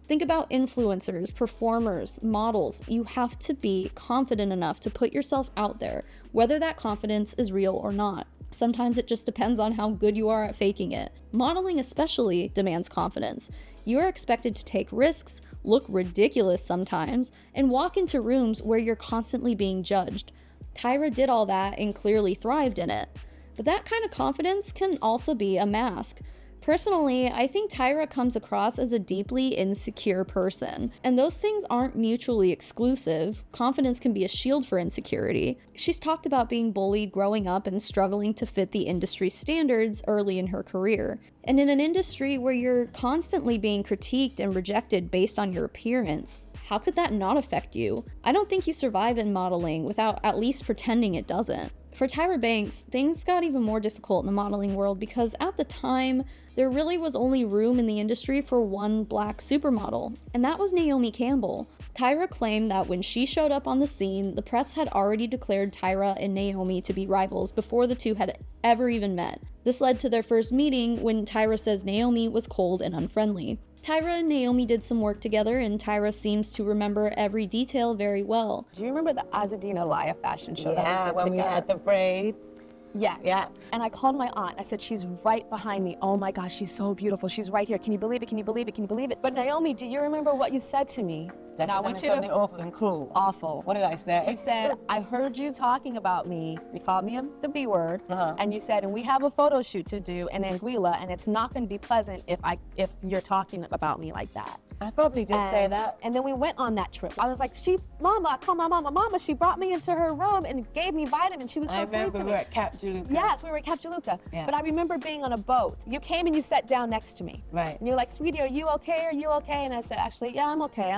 Think about influencers, performers, models. You have to be confident enough to put yourself out there, whether that confidence is real or not. Sometimes it just depends on how good you are at faking it. Modeling especially demands confidence. You are expected to take risks, look ridiculous sometimes, and walk into rooms where you're constantly being judged. Tyra did all that and clearly thrived in it. But that kind of confidence can also be a mask. Personally, I think Tyra comes across as a deeply insecure person, and those things aren't mutually exclusive. Confidence can be a shield for insecurity. She's talked about being bullied growing up and struggling to fit the industry standards early in her career. And in an industry where you're constantly being critiqued and rejected based on your appearance, how could that not affect you? I don't think you survive in modeling without at least pretending it doesn't. For Tyra Banks, things got even more difficult in the modeling world because at the time, there really was only room in the industry for one black supermodel, and that was Naomi Campbell. Tyra claimed that when she showed up on the scene, the press had already declared Tyra and Naomi to be rivals before the two had ever even met. This led to their first meeting when Tyra says Naomi was cold and unfriendly. Tyra and Naomi did some work together, and Tyra seems to remember every detail very well. Do you remember the Azadina Laya fashion show that we did when together? we had the braids. Yes. Yeah. And I called my aunt. I said, she's right behind me. Oh my gosh, she's so beautiful. She's right here. Can you believe it? Can you believe it? Can you believe it? But Naomi, do you remember what you said to me? That's something awful and cruel. Awful. What did I say? You said, I heard you talking about me. You called me the B word. And you said, and we have a photo shoot to do in Anguilla, and it's not going to be pleasant if you're talking about me like that. I probably did say that. And then we went on that trip. I was like, I called my mama. She brought me into her room and gave me vitamins. She was so sweet to me. I remember we were at Cap Juluca. Yes, we were at Cap Juluca. Yeah. But I remember being on a boat. You came and you sat down next to me. Right. And you're like, sweetie, are you okay? Are you okay? And I said, actually, yeah, I'm okay.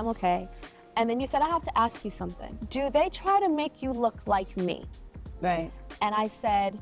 And then you said, I have to ask you something. Do they try to make you look like me? Right. And I said,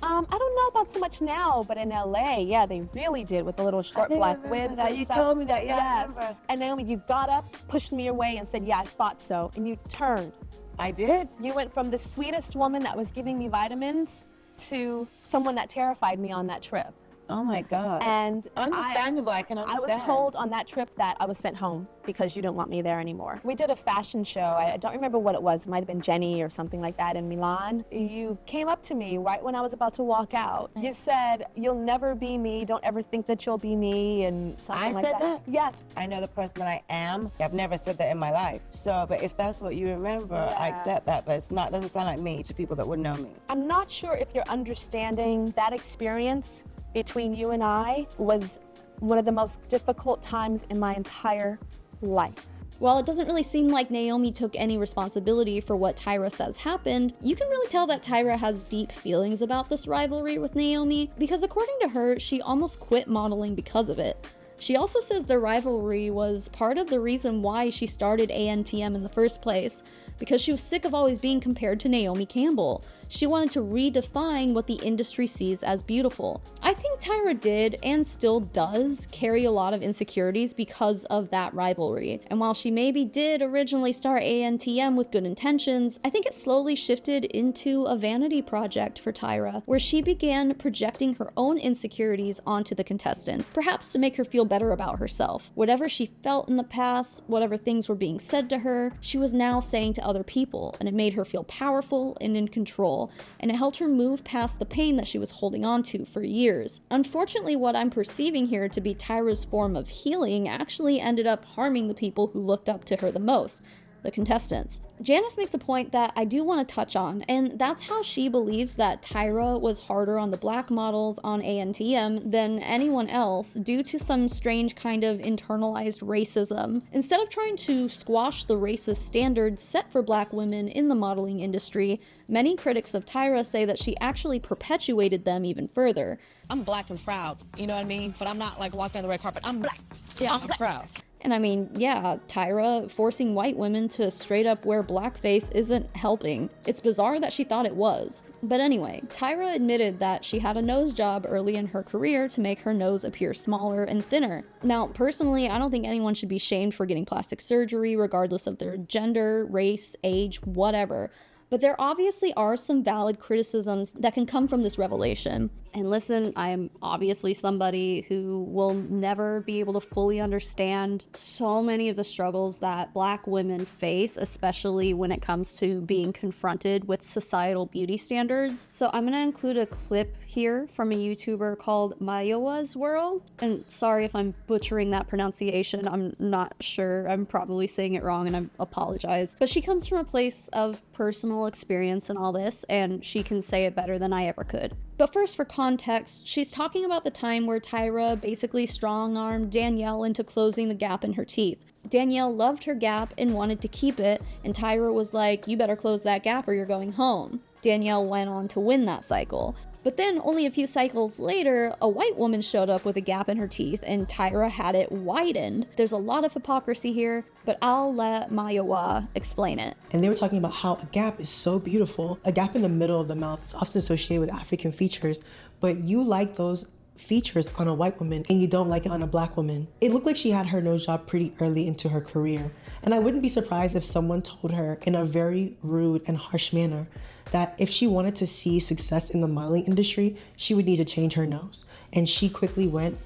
I don't know about so much now, but in LA, yeah, they really did with the little short black wigs. That. You told me that, yeah. Yes. And Naomi, you got up, pushed me away, and said, yeah, I thought so. And you turned. I did. You went from the sweetest woman that was giving me vitamins to someone that terrified me on that trip. Oh my God. And Understandable, I can I understand. was told on that trip that I was sent home because you didn't want me there anymore. We did a fashion show. I don't remember what it was. It might have been Jenny or something like that in Milan. You came up to me right when I was about to walk out. You said, "You'll never be me. Don't ever think that you'll be me," and something like that. I said that? Yes. I know the person that I am. I've never said that in my life. So, but if that's what you remember, I accept that. But it's not, doesn't sound like me to people that would know me. I'm not sure if you're understanding that experience between you and I was one of the most difficult times in my entire life. While it doesn't really seem like Naomi took any responsibility for what Tyra says happened, you can really tell that Tyra has deep feelings about this rivalry with Naomi, because according to her, she almost quit modeling because of it. She also says the rivalry was part of the reason why she started ANTM in the first place, because she was sick of always being compared to Naomi Campbell. She wanted to redefine what the industry sees as beautiful. I think Tyra did, and still does, carry a lot of insecurities because of that rivalry. And while she maybe did originally start ANTM with good intentions, I think it slowly shifted into a vanity project for Tyra, where she began projecting her own insecurities onto the contestants, perhaps to make her feel better about herself. Whatever she felt in the past, whatever things were being said to her, she was now saying to other people, and it made her feel powerful and in control, and it helped her move past the pain that she was holding on to for years. Unfortunately, what I'm perceiving here to be Tyra's form of healing actually ended up harming the people who looked up to her the most, the contestants. Janice makes a point that I do want to touch on, and that's how she believes that Tyra was harder on the black models on ANTM than anyone else due to some strange kind of internalized racism. Instead of trying to squash the racist standards set for black women in the modeling industry, many critics of Tyra say that she actually perpetuated them even further. I'm black and proud, you know what I mean? But I'm not like walking on the red carpet. I'm black. Yeah, I'm proud. And I mean, yeah, Tyra forcing white women to straight up wear blackface isn't helping. It's bizarre that she thought it was. But anyway, Tyra admitted that she had a nose job early in her career to make her nose appear smaller and thinner. Now, personally, I don't think anyone should be shamed for getting plastic surgery, regardless of their gender, race, age, whatever. But there obviously are some valid criticisms that can come from this revelation. And listen, I am obviously somebody who will never be able to fully understand so many of the struggles that black women face, especially when it comes to being confronted with societal beauty standards. So I'm gonna include a clip here from a YouTuber called Mayowa's World. And sorry if I'm butchering that pronunciation, I'm not sure, I'm probably saying it wrong and I apologize. But she comes from a place of personal experience and all this, and she can say it better than I ever could. But first, for context, she's talking about the time where Tyra basically strong-armed Danielle into closing the gap in her teeth. Danielle loved her gap and wanted to keep it, and Tyra was like, "You better close that gap or you're going home." Danielle went on to win that cycle. But then only a few cycles later, a white woman showed up with a gap in her teeth and Tyra had it widened. There's a lot of hypocrisy here, but I'll let Mayowa explain it. And they were talking about how a gap is so beautiful. A gap in the middle of the mouth is often associated with African features, but you like those features on a white woman and you don't like it on a black woman. It looked like she had her nose job pretty early into her career. And I wouldn't be surprised if someone told her in a very rude and harsh manner that if she wanted to see success in the modeling industry, she would need to change her nose. And she quickly went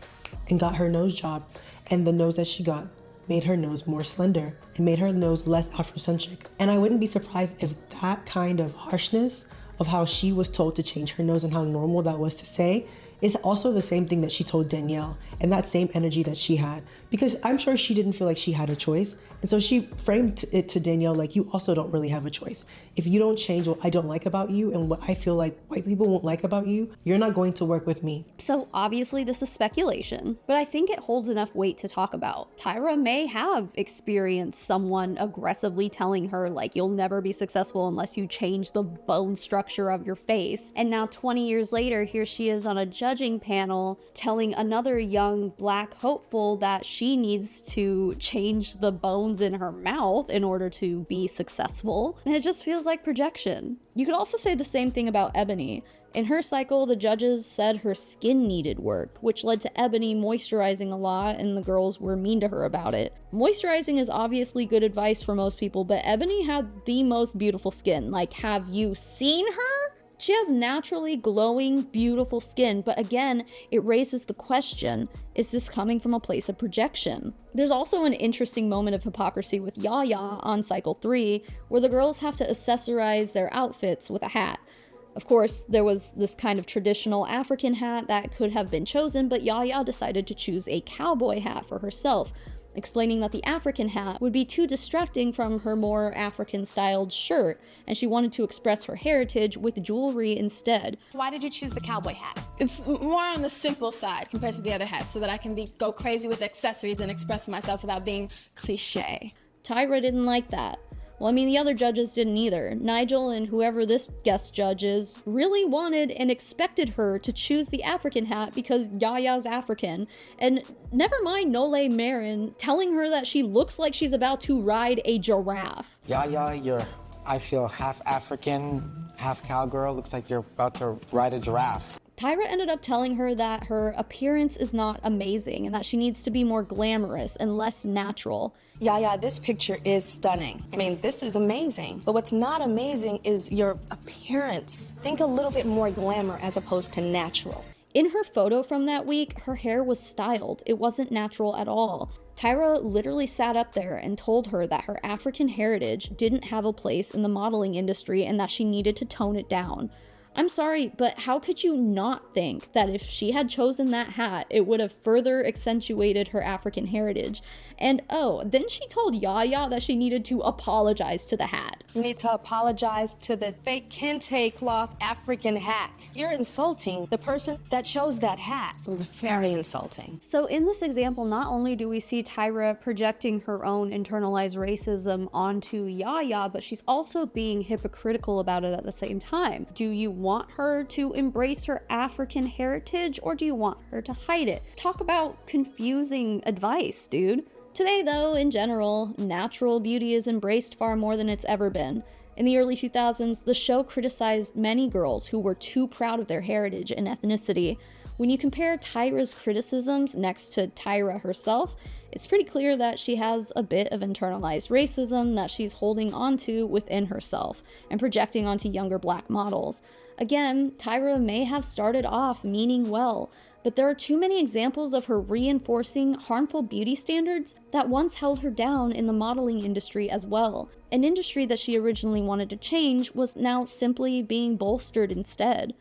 and got her nose job. And the nose that she got made her nose more slender and made her nose less Afrocentric. And I wouldn't be surprised if that kind of harshness of how she was told to change her nose and how normal that was to say is also the same thing that she told Danielle, and that same energy that she had, because I'm sure she didn't feel like she had a choice. And so she framed it to Danielle like, you also don't really have a choice. If you don't change what I don't like about you and what I feel like white people won't like about you, you're not going to work with me. So obviously this is speculation, but I think it holds enough weight to talk about. Tyra may have experienced someone aggressively telling her like, you'll never be successful unless you change the bone structure of your face. And now 20 years later, here she is on a judging panel telling another young black hopeful that she needs to change the bones in her mouth in order to be successful. And it just feels like projection. You could also say the same thing about Ebony. In her cycle, the judges said her skin needed work, which led to Ebony moisturizing a lot, and the girls were mean to her about it. Moisturizing is obviously good advice for most people, but Ebony had the most beautiful skin. Like, have you seen her? She has naturally glowing, beautiful skin, but again, it raises the question, is this coming from a place of projection? There's also an interesting moment of hypocrisy with Yaya on cycle 3, where the girls have to accessorize their outfits with a hat. Of course, there was this kind of traditional African hat that could have been chosen, but Yaya decided to choose a cowboy hat for herself, explaining that the African hat would be too distracting from her more African-styled shirt, and she wanted to express her heritage with jewelry instead. Why did you choose the cowboy hat? It's more on the simple side compared to the other hats, so that I can go crazy with accessories and express myself without being cliche. Tyra didn't like that. Well, I mean, the other judges didn't either. Nigel and whoever this guest judge is really wanted and expected her to choose the African hat because Yaya's African. And never mind Nole Marin telling her that she looks like she's about to ride a giraffe. Yaya, you're, I feel, half African, half cowgirl. Looks like you're about to ride a giraffe. Tyra ended up telling her that her appearance is not amazing and that she needs to be more glamorous and less natural. Yaya, this picture is stunning. I mean, this is amazing. But what's not amazing is your appearance. Think a little bit more glamour as opposed to natural. In her photo from that week, her hair was styled. It wasn't natural at all. Tyra literally sat up there and told her that her African heritage didn't have a place in the modeling industry and that she needed to tone it down. I'm sorry, but how could you not think that if she had chosen that hat, it would have further accentuated her African heritage? And oh, then she told Yaya that she needed to apologize to the hat. You need to apologize to the fake kente cloth African hat. You're insulting the person that chose that hat. It was very insulting. So in this example, not only do we see Tyra projecting her own internalized racism onto Yaya, but she's also being hypocritical about it at the same time. Do you want her to embrace her African heritage, or do you want her to hide it? Talk about confusing advice, dude. Today, though, in general, natural beauty is embraced far more than it's ever been. In the early 2000s, the show criticized many girls who were too proud of their heritage and ethnicity. When you compare Tyra's criticisms next to Tyra herself, it's pretty clear that she has a bit of internalized racism that she's holding onto within herself and projecting onto younger black models. Again, Tyra may have started off meaning well, but there are too many examples of her reinforcing harmful beauty standards that once held her down in the modeling industry as well. An industry that she originally wanted to change was now simply being bolstered instead.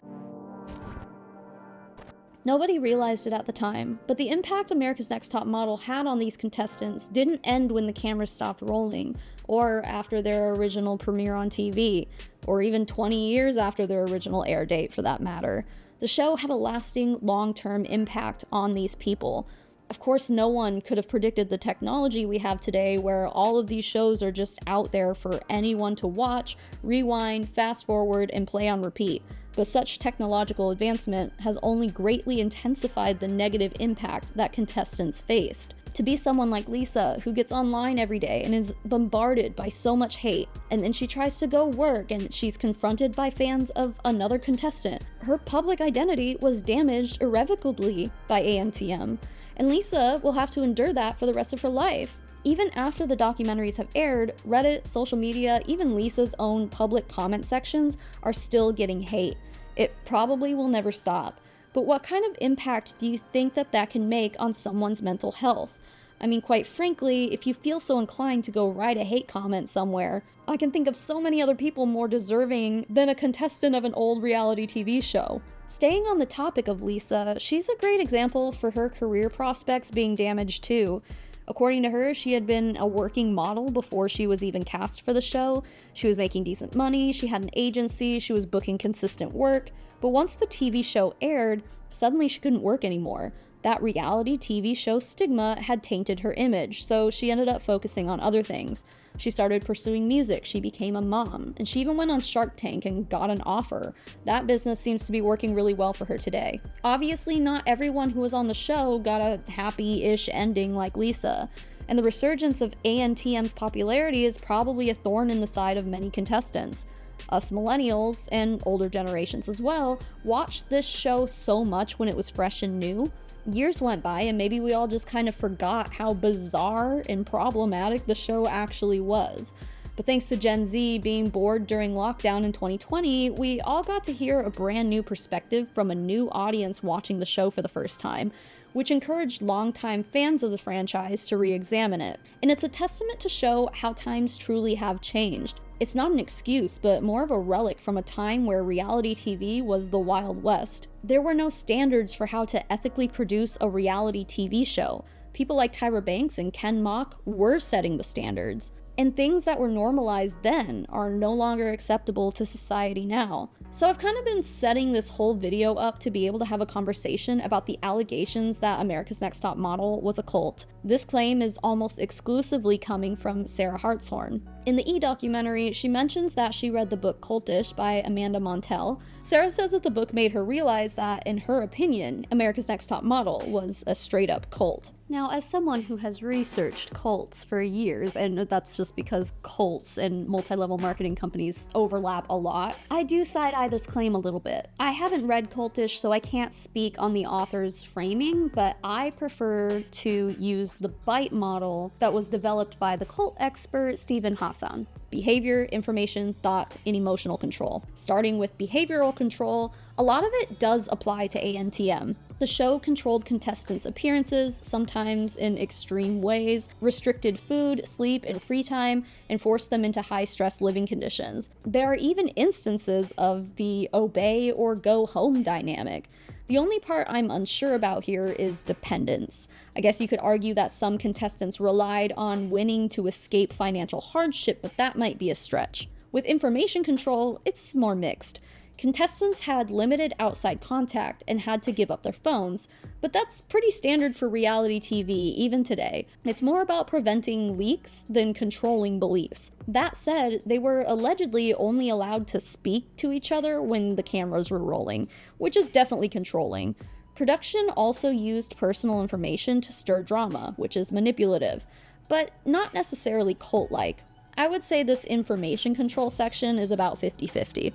Nobody realized it at the time, but the impact America's Next Top Model had on these contestants didn't end when the cameras stopped rolling, or after their original premiere on TV, or even 20 years after their original air date for that matter. The show had a lasting, long-term impact on these people. Of course, no one could have predicted the technology we have today where all of these shows are just out there for anyone to watch, rewind, fast forward, and play on repeat. But such technological advancement has only greatly intensified the negative impact that contestants faced. To be someone like Lisa, who gets online every day and is bombarded by so much hate, and then she tries to go work and she's confronted by fans of another contestant, her public identity was damaged irrevocably by ANTM, and Lisa will have to endure that for the rest of her life. Even after the documentaries have aired, Reddit, social media, even Lisa's own public comment sections are still getting hate. It probably will never stop. But what kind of impact do you think that can make on someone's mental health? I mean, quite frankly, if you feel so inclined to go write a hate comment somewhere, I can think of so many other people more deserving than a contestant of an old reality TV show. Staying on the topic of Lisa, she's a great example for her career prospects being damaged too. According to her, she had been a working model before she was even cast for the show. She was making decent money, she had an agency, she was booking consistent work, but once the TV show aired, suddenly she couldn't work anymore. That reality TV show stigma had tainted her image, so she ended up focusing on other things. She started pursuing music, she became a mom, and she even went on Shark Tank and got an offer. That business seems to be working really well for her today. Obviously, not everyone who was on the show got a happy-ish ending like Lisa, and the resurgence of ANTM's popularity is probably a thorn in the side of many contestants. Us millennials, and older generations as well, watched this show so much when it was fresh and new. Years went by and maybe we all just kind of forgot how bizarre and problematic the show actually was. But But thanks to Gen Z being bored during lockdown in 2020, we all got to hear a brand new perspective from a new audience watching the show for the first time, which encouraged longtime fans of the franchise to re-examine it. And it's a testament to show how times truly have changed. It's not an excuse, but more of a relic from a time where reality TV was the Wild West. There were no standards for how to ethically produce a reality TV show. People like Tyra Banks and Ken Mock were setting the standards. And things that were normalized then are no longer acceptable to society now. So I've kind of been setting this whole video up to be able to have a conversation about the allegations that America's Next Top Model was a cult. This claim is almost exclusively coming from Sarah Hartshorn. In the E! Documentary, she mentions that she read the book Cultish by Amanda Montell. Sarah says that the book made her realize that, in her opinion, America's Next Top Model was a straight-up cult. Now, as someone who has researched cults for years, and that's just because cults and multi-level marketing companies overlap a lot, I do side-eye this claim a little bit. I haven't read Cultish, so I can't speak on the author's framing, but I prefer to use the BITE model that was developed by the cult expert Stephen Hassan. Behavior, information, thought, and emotional control. Starting with behavioral control, a lot of it does apply to ANTM. The show controlled contestants' appearances, sometimes in extreme ways, restricted food, sleep, and free time, and forced them into high-stress living conditions. There are even instances of the obey or go home dynamic. The only part I'm unsure about here is dependence. I guess you could argue that some contestants relied on winning to escape financial hardship, but that might be a stretch. With information control, it's more mixed. Contestants had limited outside contact and had to give up their phones, but that's pretty standard for reality TV even today. It's more about preventing leaks than controlling beliefs. That said, they were allegedly only allowed to speak to each other when the cameras were rolling, which is definitely controlling. Production also used personal information to stir drama, which is manipulative, but not necessarily cult-like. I would say this information control section is about 50-50.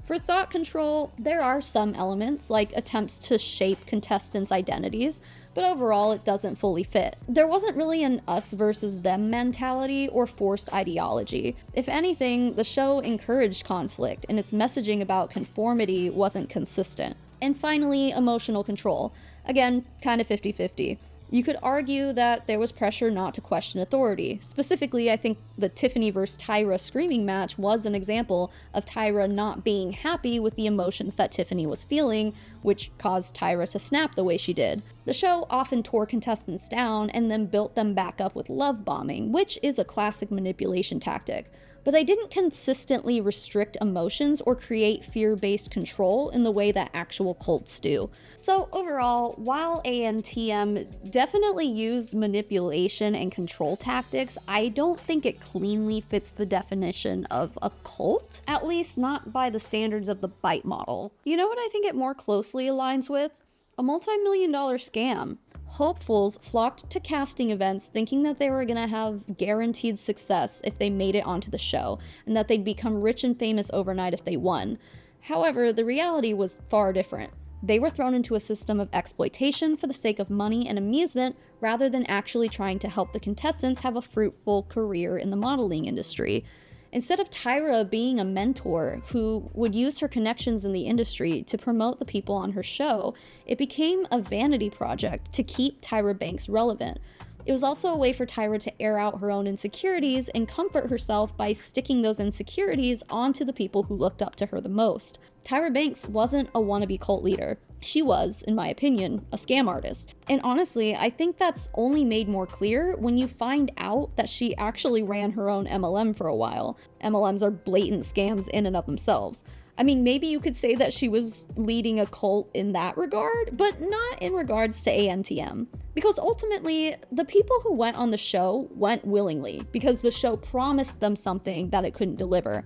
For thought control, there are some elements, like attempts to shape contestants' identities, but overall it doesn't fully fit. There wasn't really an us versus them mentality or forced ideology. If anything, the show encouraged conflict, and its messaging about conformity wasn't consistent. And finally, emotional control. Again, kind of 50-50. You could argue that there was pressure not to question authority. Specifically, I think the Tiffany vs. Tyra screaming match was an example of Tyra not being happy with the emotions that Tiffany was feeling, which caused Tyra to snap the way she did. The show often tore contestants down and then built them back up with love bombing, which is a classic manipulation tactic. But they didn't consistently restrict emotions or create fear-based control in the way that actual cults do. So overall, while ANTM definitely used manipulation and control tactics, I don't think it cleanly fits the definition of a cult, at least not by the standards of the BITE model. You know what I think it more closely aligns with? A multi-million-dollar scam. Hopefuls flocked to casting events thinking that they were gonna have guaranteed success if they made it onto the show, and that they'd become rich and famous overnight if they won. However, the reality was far different. They were thrown into a system of exploitation for the sake of money and amusement, rather than actually trying to help the contestants have a fruitful career in the modeling industry. Instead of Tyra being a mentor who would use her connections in the industry to promote the people on her show, it became a vanity project to keep Tyra Banks relevant. It was also a way for Tyra to air out her own insecurities and comfort herself by sticking those insecurities onto the people who looked up to her the most. Tyra Banks wasn't a wannabe cult leader. She was, in my opinion, a scam artist. And honestly, I think that's only made more clear when you find out that she actually ran her own MLM for a while. MLMs are blatant scams in and of themselves. I mean, maybe you could say that she was leading a cult in that regard, but not in regards to ANTM. Because ultimately, the people who went on the show went willingly, because the show promised them something that it couldn't deliver.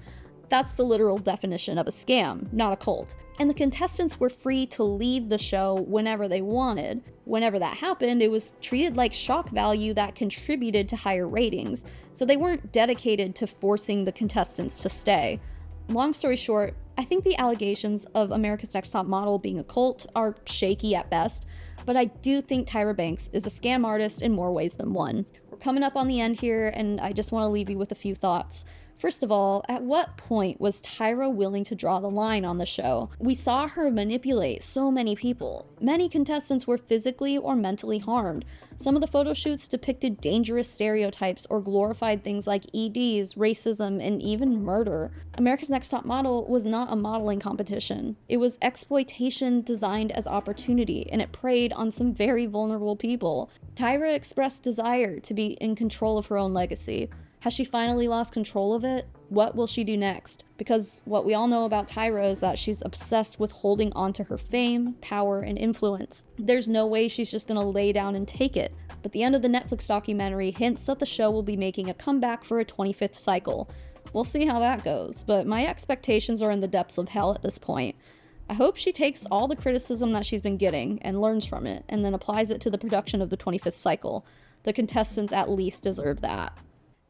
That's the literal definition of a scam, not a cult. And the contestants were free to leave the show whenever they wanted. Whenever that happened, it was treated like shock value that contributed to higher ratings, so they weren't dedicated to forcing the contestants to stay. Long story short, I think the allegations of America's Next Top Model being a cult are shaky at best, but I do think Tyra Banks is a scam artist in more ways than one. We're coming up on the end here, and I just want to leave you with a few thoughts. First of all, at what point was Tyra willing to draw the line on the show? We saw her manipulate so many people. Many contestants were physically or mentally harmed. Some of the photo shoots depicted dangerous stereotypes or glorified things like EDs, racism, and even murder. America's Next Top Model was not a modeling competition. It was exploitation designed as opportunity, and it preyed on some very vulnerable people. Tyra expressed desire to be in control of her own legacy. Has she finally lost control of it? What will she do next? Because what we all know about Tyra is that she's obsessed with holding on to her fame, power, and influence. There's no way she's just gonna lay down and take it. But the end of the Netflix documentary hints that the show will be making a comeback for a 25th cycle. We'll see how that goes, but my expectations are in the depths of hell at this point. I hope she takes all the criticism that she's been getting and learns from it, and then applies it to the production of the 25th cycle. The contestants at least deserve that.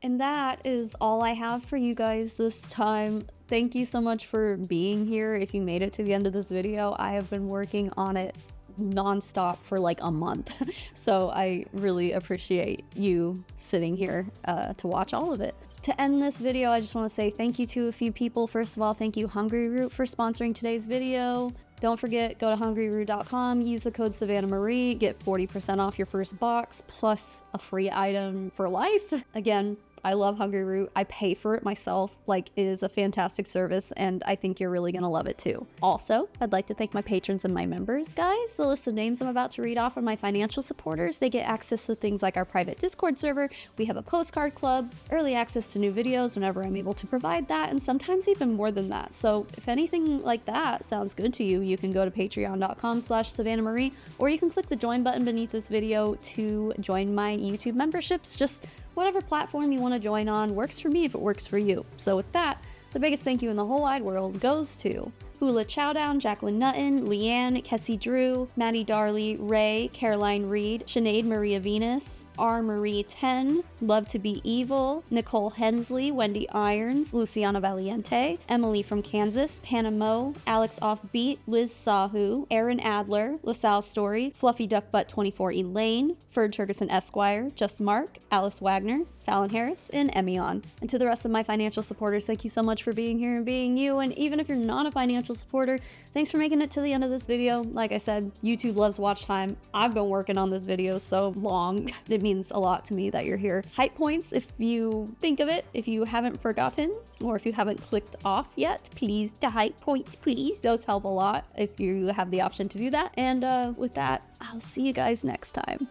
And that is all I have for you guys this time. Thank you so much for being here. If you made it to the end of this video, I have been working on it nonstop for like a month. So I really appreciate you sitting here to watch all of it. To end this video, I just want to say thank you to a few people. First of all, thank you Hungry Root for sponsoring today's video. Don't forget, go to hungryroot.com, use the code Savannah Marie, get 40% off your first box, plus a free item for life. Again, I love Hungry Root. I pay for it myself. Like, it is a fantastic service, and I think you're really gonna love it too. Also, I'd like to thank my patrons and my members, guys. The list of names I'm about to read off are my financial supporters. They get access to things like our private Discord server. We have a postcard club, early access to new videos whenever I'm able to provide that, and sometimes even more than that. So if anything like that sounds good to you, you can go to patreon.com/Savannah Marie, or you can click the join button beneath this video to join my YouTube memberships. Just whatever platform you want to join on works for me if it works for you. So with that, the biggest thank you in the whole wide world goes to Hula Chowdown, Jacqueline Nutton, Leanne, Kessie Drew, Maddie Darley, Ray, Caroline Reed, Sinead Maria Venus, R. Marie 10, Love to Be Evil, Nicole Hensley, Wendy Irons, Luciana Valiente, Emily from Kansas, Hannah Moe, Alex Offbeat, Liz Sahu, Aaron Adler, LaSalle Story, Fluffy Duck Butt 24 Elaine, Ferd Turgerson Esquire, Just Mark, Alice Wagner, Fallon Harris, and Emion. And to the rest of my financial supporters, thank you so much for being here and being you. And even if you're not a financial supporter, thanks for making it to the end of this video. Like I said, YouTube loves watch time. I've been working on this video so long. It means a lot to me that you're here. Hype points, if you think of it, if you haven't forgotten, or if you haven't clicked off yet, please to hype points, please. Those help a lot if you have the option to do that. And with that, I'll see you guys next time.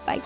Bye.